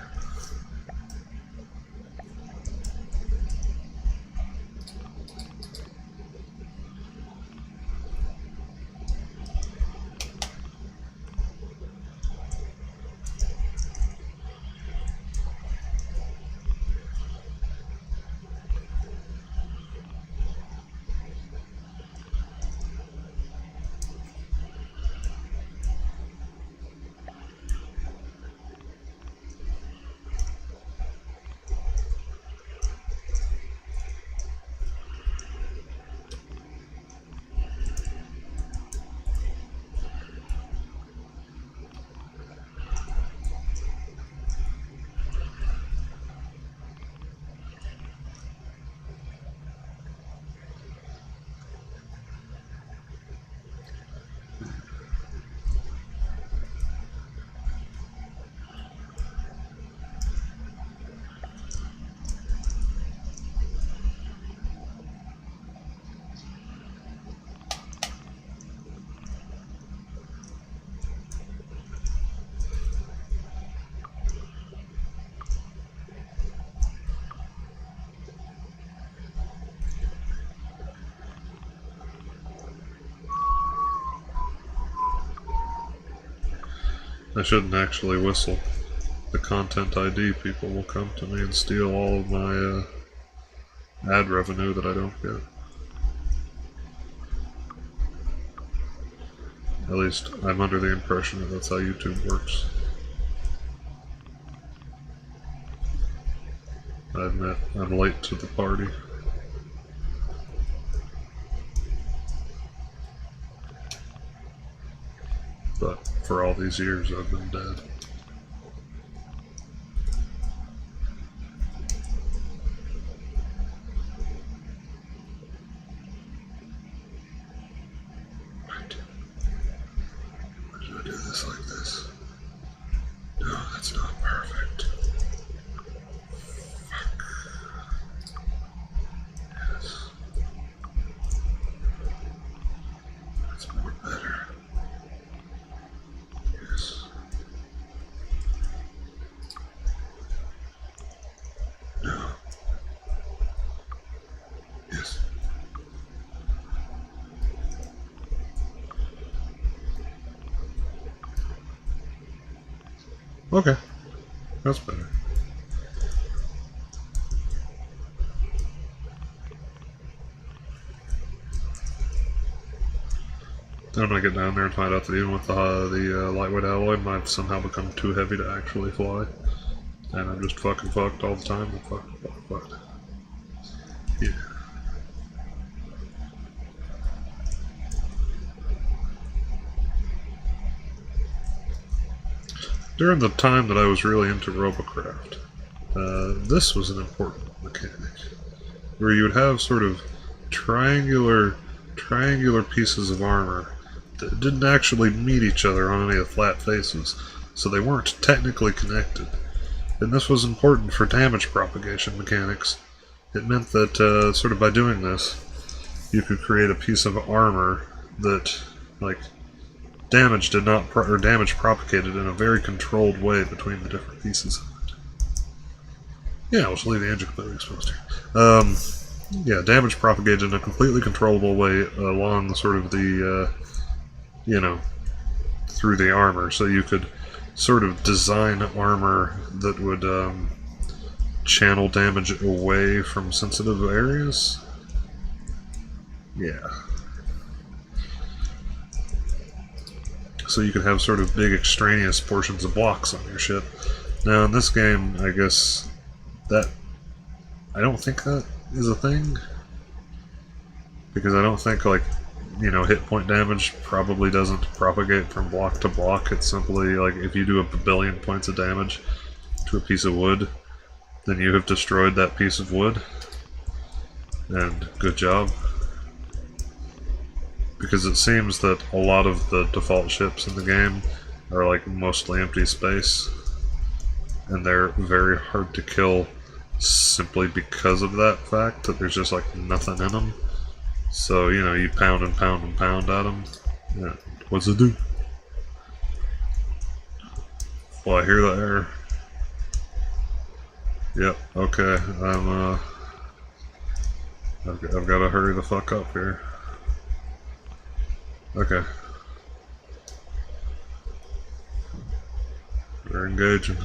I shouldn't actually whistle. The content ID people will come to me and steal all of my ad revenue that I don't get. At least I'm under the impression that that's how YouTube works. I admit I'm late to the party. But for all these years I've been dead. Do this like this. No, that's not perfect. Fuck. Yes. That's more better. Yes. No. Yes. Okay. That's better. Then I'm gonna get down there and find out that even with the lightweight alloy, it might somehow become too heavy to actually fly. And I'm just fucking fucked all the time. Fuck. Yeah. During the time that I was really into Robocraft, this was an important mechanic, where you would have sort of triangular pieces of armor that didn't actually meet each other on any of the flat faces, so they weren't technically connected. And this was important for damage propagation mechanics. It meant that sort of by doing this, you could create a piece of armor that, like, damage did not or damage propagated in a very controlled way between the different pieces of it. Yeah, we'll just leave the engine completely exposed here. Yeah, damage propagated in a completely controllable way along sort of the, you know, through the armor, so you could sort of design armor that would channel damage away from sensitive areas. Yeah. So you could have sort of big extraneous portions of blocks on your ship. Now in this game, I guess that... I don't think that is a thing. Because I don't think, like, you know, hit point damage probably doesn't propagate from block to block. It's simply, like, if you do a billion points of damage to a piece of wood, then you have destroyed that piece of wood. And good job. Because it seems that a lot of the default ships in the game are like mostly empty space, and they're very hard to kill simply because of that fact, that there's just like nothing in them. So, you know, you pound and pound and pound at them. Yeah. What's it do? Well, I hear the error. Yep, okay, I've got to hurry the fuck up here. Okay. They're engaging.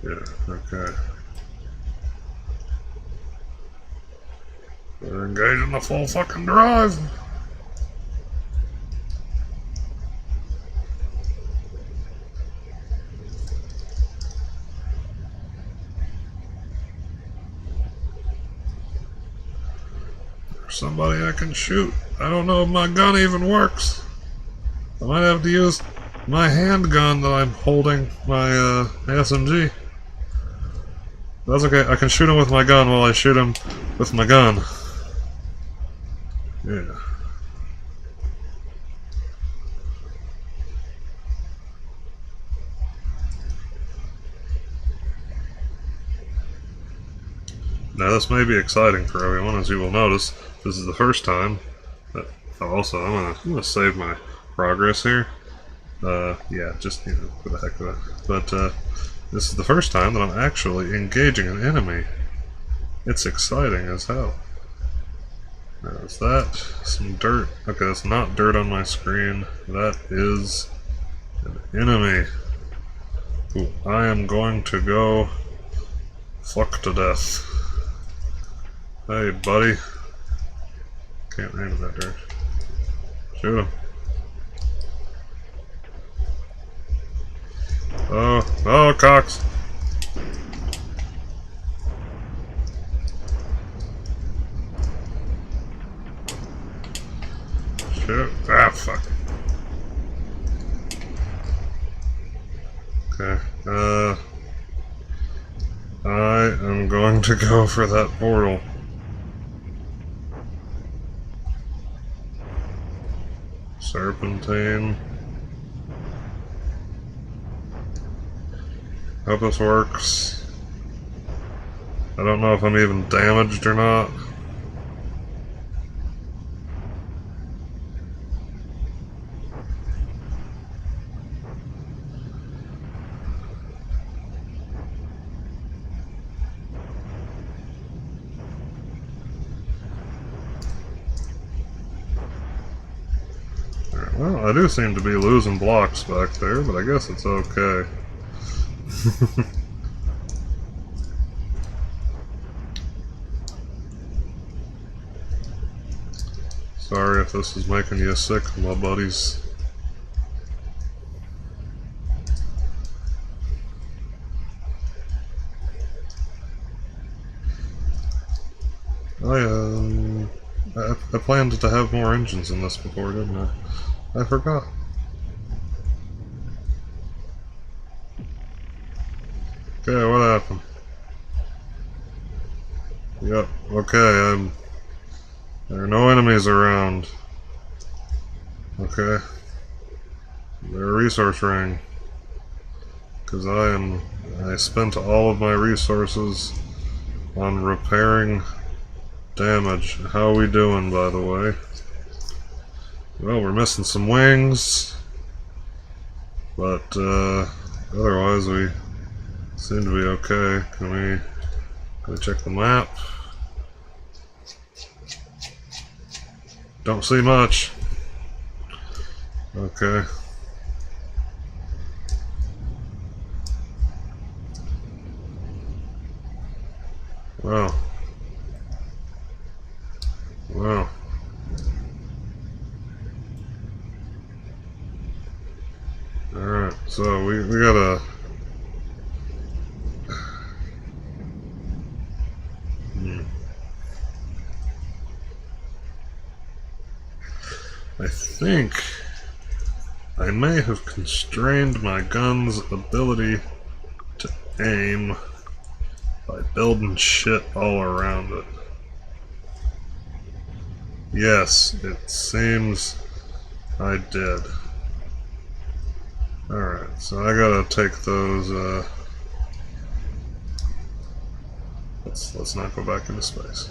Yeah, okay. They're engaging the full fucking drive. Somebody I can shoot. I don't know if my gun even works. I might have to use my handgun that I'm holding, my SMG. That's okay, I can shoot him with my gun while I shoot him with my gun. Yeah. Now this may be exciting for everyone, as you will notice. This is the first time that, also I'm gonna save my progress here. Yeah, just, you know, for the heck of it. But this is the first time that I'm actually engaging an enemy. It's exciting as hell. Is that some dirt? Okay, that's not dirt on my screen. That is an enemy who I am going to go fuck to death. Hey, buddy. Can't aim that dirt. Shoot him. Oh, Cox. Shoot. Ah, fuck. Okay, I am going to go for that portal. Serpentine. Hope this works. I don't know if I'm even damaged or not. Well, I do seem to be losing blocks back there, but I guess it's okay. Sorry if this is making you sick, my buddies. I planned to have more engines in this before, didn't I? I forgot. Okay, what happened? Yep, okay, there are no enemies around. Okay. They're a resource ring. Because I spent all of my resources on repairing damage. How are we doing, by the way? Well, we're missing some wings, but otherwise we seem to be okay. Can we check the map? Don't see much. Okay. Wow. Wow. Alright, so we gotta... I think I may have constrained my gun's ability to aim by building shit all around it. Yes, it seems I did. Alright, so I gotta take those, let's not go back into space.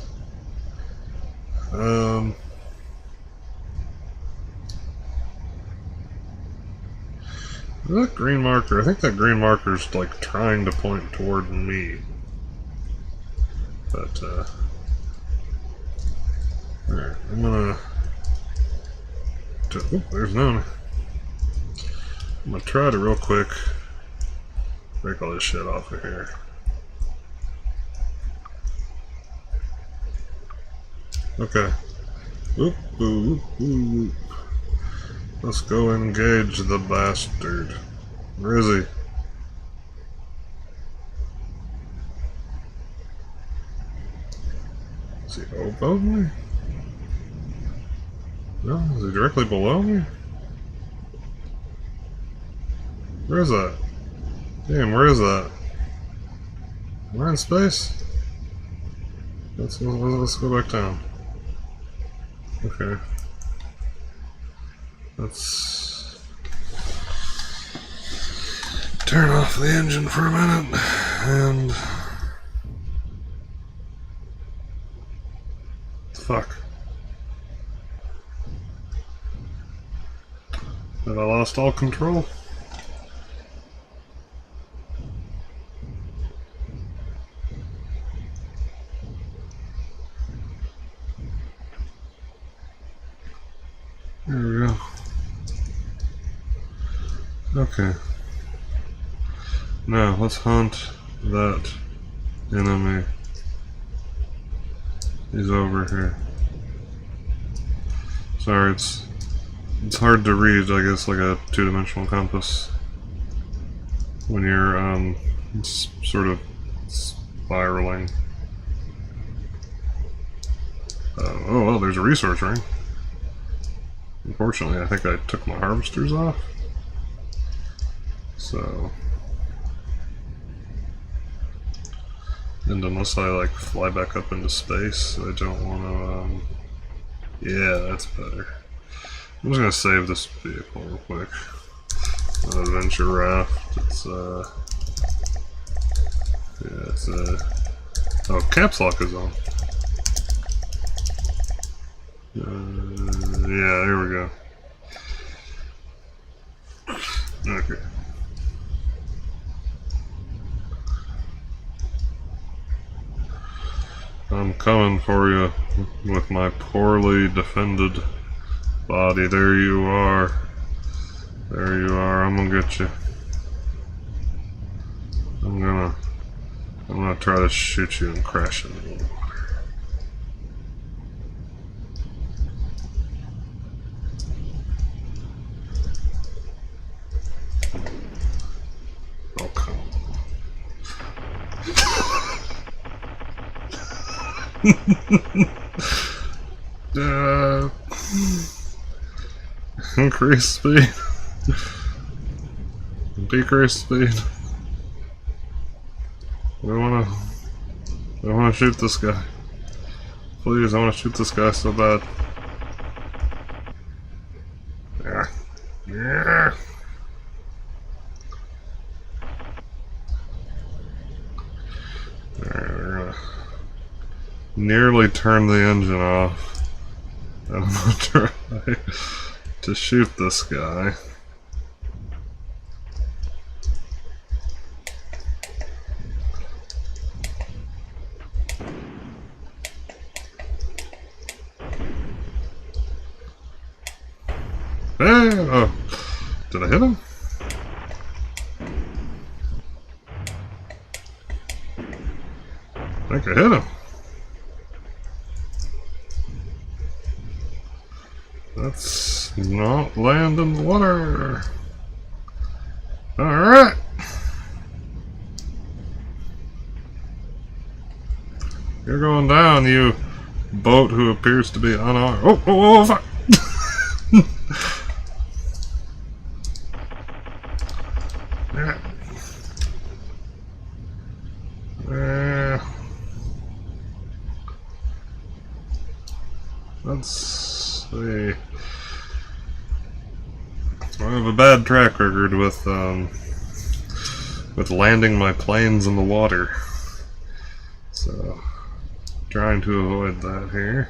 That green marker, I think that green marker's like trying to point toward me. But, alright, I'm gonna... Oh, there's none. I'm gonna try to real quick break all this shit off of here. Okay. Oop, oop, oop. Let's go engage the bastard. Where is he? Is he above me? No, is he directly below me? Where is that? Damn, where is that? Am I in space? Let's go back down. Okay. Let's turn off the engine for a minute and... Fuck. Have I lost all control? Okay. Now, let's hunt that enemy. He's over here. Sorry, it's hard to read, I guess, like a two-dimensional compass when you're sort of spiraling. Oh well, there's a resource ring. Unfortunately, I think I took my harvesters off. So, and unless I like fly back up into space, I don't want to. Yeah, that's better. I'm just gonna save this vehicle real quick. An adventure raft. It's yeah, it's oh, caps lock is on. Yeah, there we go. Okay. I'm coming for you with my poorly defended body. There you are. There you are. I'm gonna get you. I'm gonna try to shoot you and crash into the water. Oh, come on. Increase speed. Decrease speed. I wanna shoot this guy. Please, I wanna shoot this guy so bad. Yeah. Yeah. Alright, we're gonna nearly turn the engine off. I'm gonna try to shoot this guy. Hey! Oh, did I hit him? I think I hit him. Let's not land in the water. Alright. You're going down, you boat who appears to be unarmed. Oh, fuck! Let's see. I have a bad track record with landing my planes in the water, so trying to avoid that here.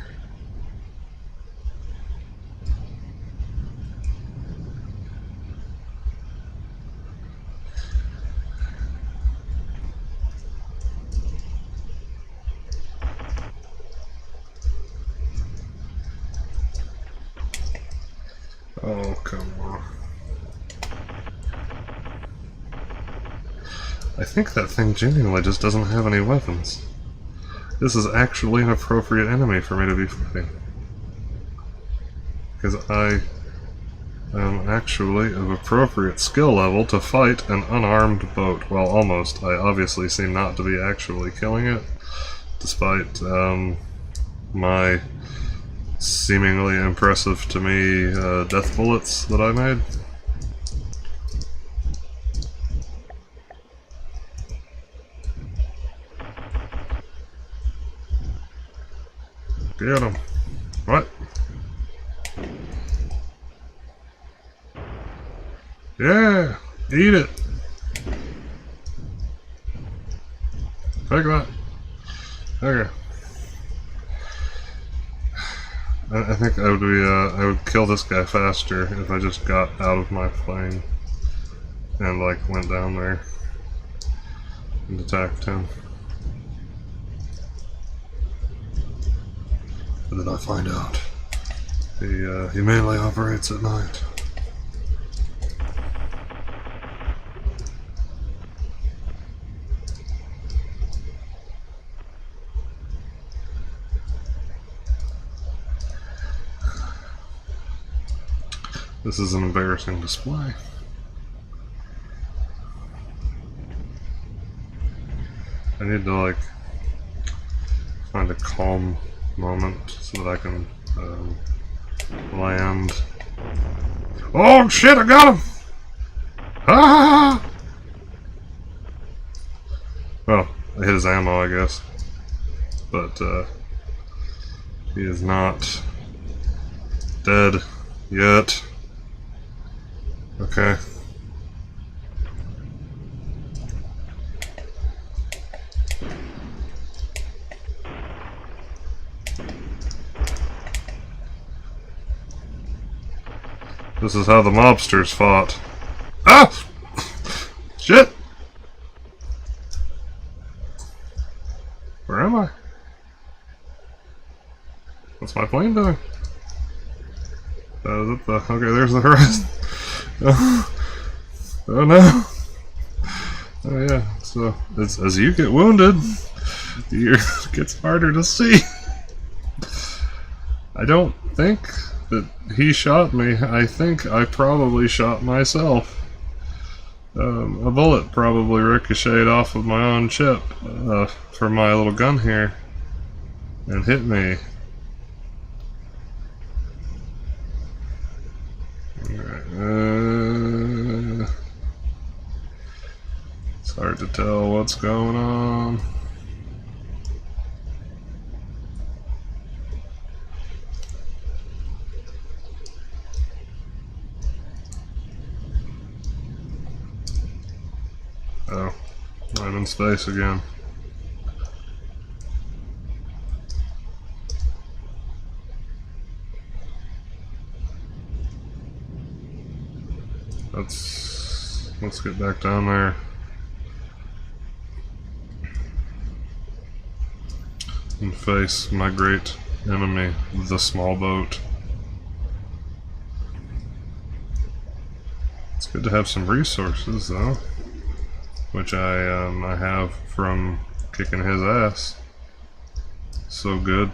Oh, come on. I think that thing genuinely just doesn't have any weapons. This is actually an appropriate enemy for me to be fighting. Because I am actually of appropriate skill level to fight an unarmed boat. Well, almost. I obviously seem not to be actually killing it, despite my seemingly impressive to me death bullets that I made. Get him. What? Yeah! Eat it! Take that. Okay. I think I would be, I would kill this guy faster if I just got out of my plane and, like, went down there and attacked him. What did I find out? He mainly operates at night. This is an embarrassing display. I need to like find a calm moment so that I can land. Oh shit, I got him! Ah! Well, I hit his ammo, I guess. But he is not dead yet. Okay. This is how the mobsters fought. Ah! Shit! Where am I? What's my plane doing? Is it the... Okay, there's the horizon. Oh, oh no. Oh yeah, so as you get wounded, it gets harder to see. I don't think that he shot me. I think I probably shot myself. A bullet probably ricocheted off of my own chip from my little gun here and hit me. It's hard to tell what's going on. Oh, I'm in space again. Let's get back down there. And face my great enemy, the small boat. It's good to have some resources though, which I have from kicking his ass. So good.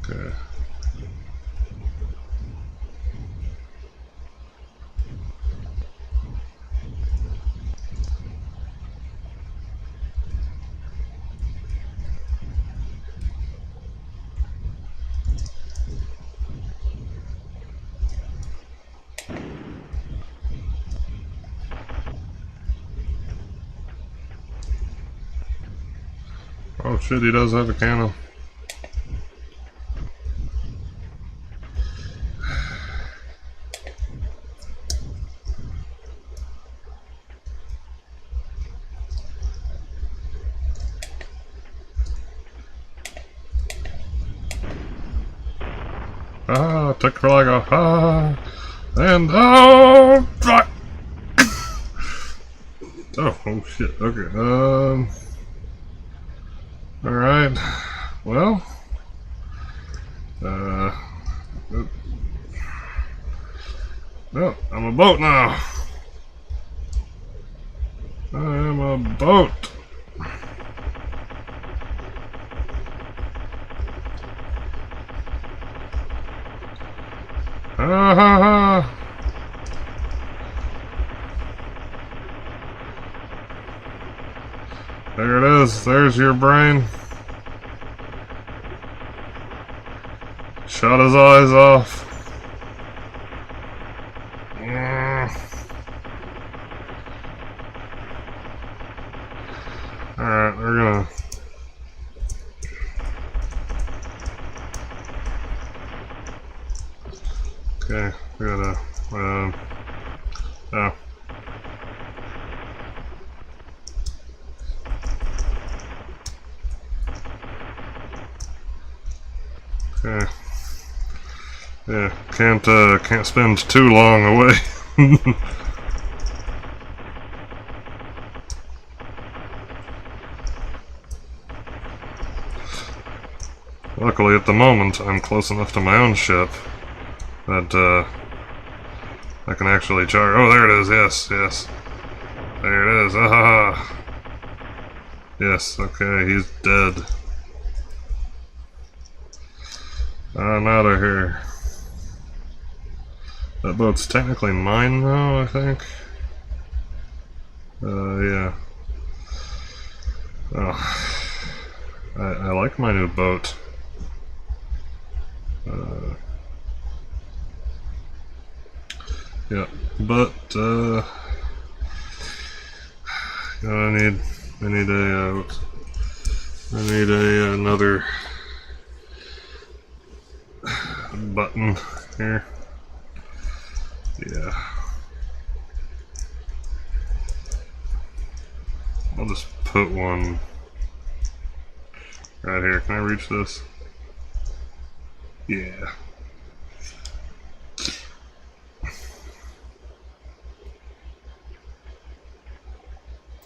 Okay. Oh shit, he does have a cannon. Ah, took flag off. Ah, and oh, fuck. Oh shit. Okay. All right. Well. No, I'm a boat now. I am a boat. Ha ha ha. There it is. There's your brain. Shot his eyes off. Alright, we're gonna... Okay, we gotta... oh. Okay. Yeah, can't spend too long away. Luckily, at the moment, I'm close enough to my own ship that I can actually charge. Oh, there it is. Yes, yes. There it is. Ah. Yes, okay, he's dead. I'm out of here. That boat's technically mine now, I think. Yeah. Oh. I like my new boat. Yeah, but, you know, I need another button here. Yeah. I'll just put one right here. Can I reach this? Yeah.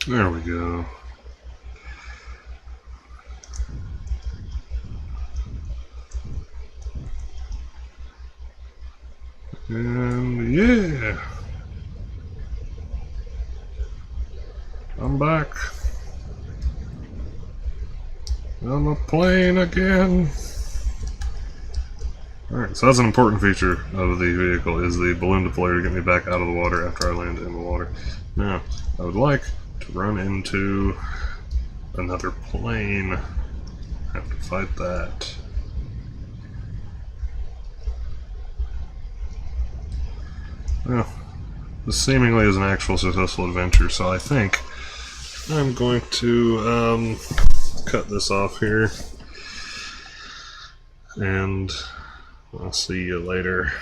There we go. And yeah. I'm back. On a plane again. Alright, so that's an important feature of the vehicle, is the balloon deployer to get me back out of the water after I land in the water. Now, I would like to run into another plane. I have to fight that. Well, this seemingly is an actual successful adventure, so I think I'm going to cut this off here. And I'll see you later.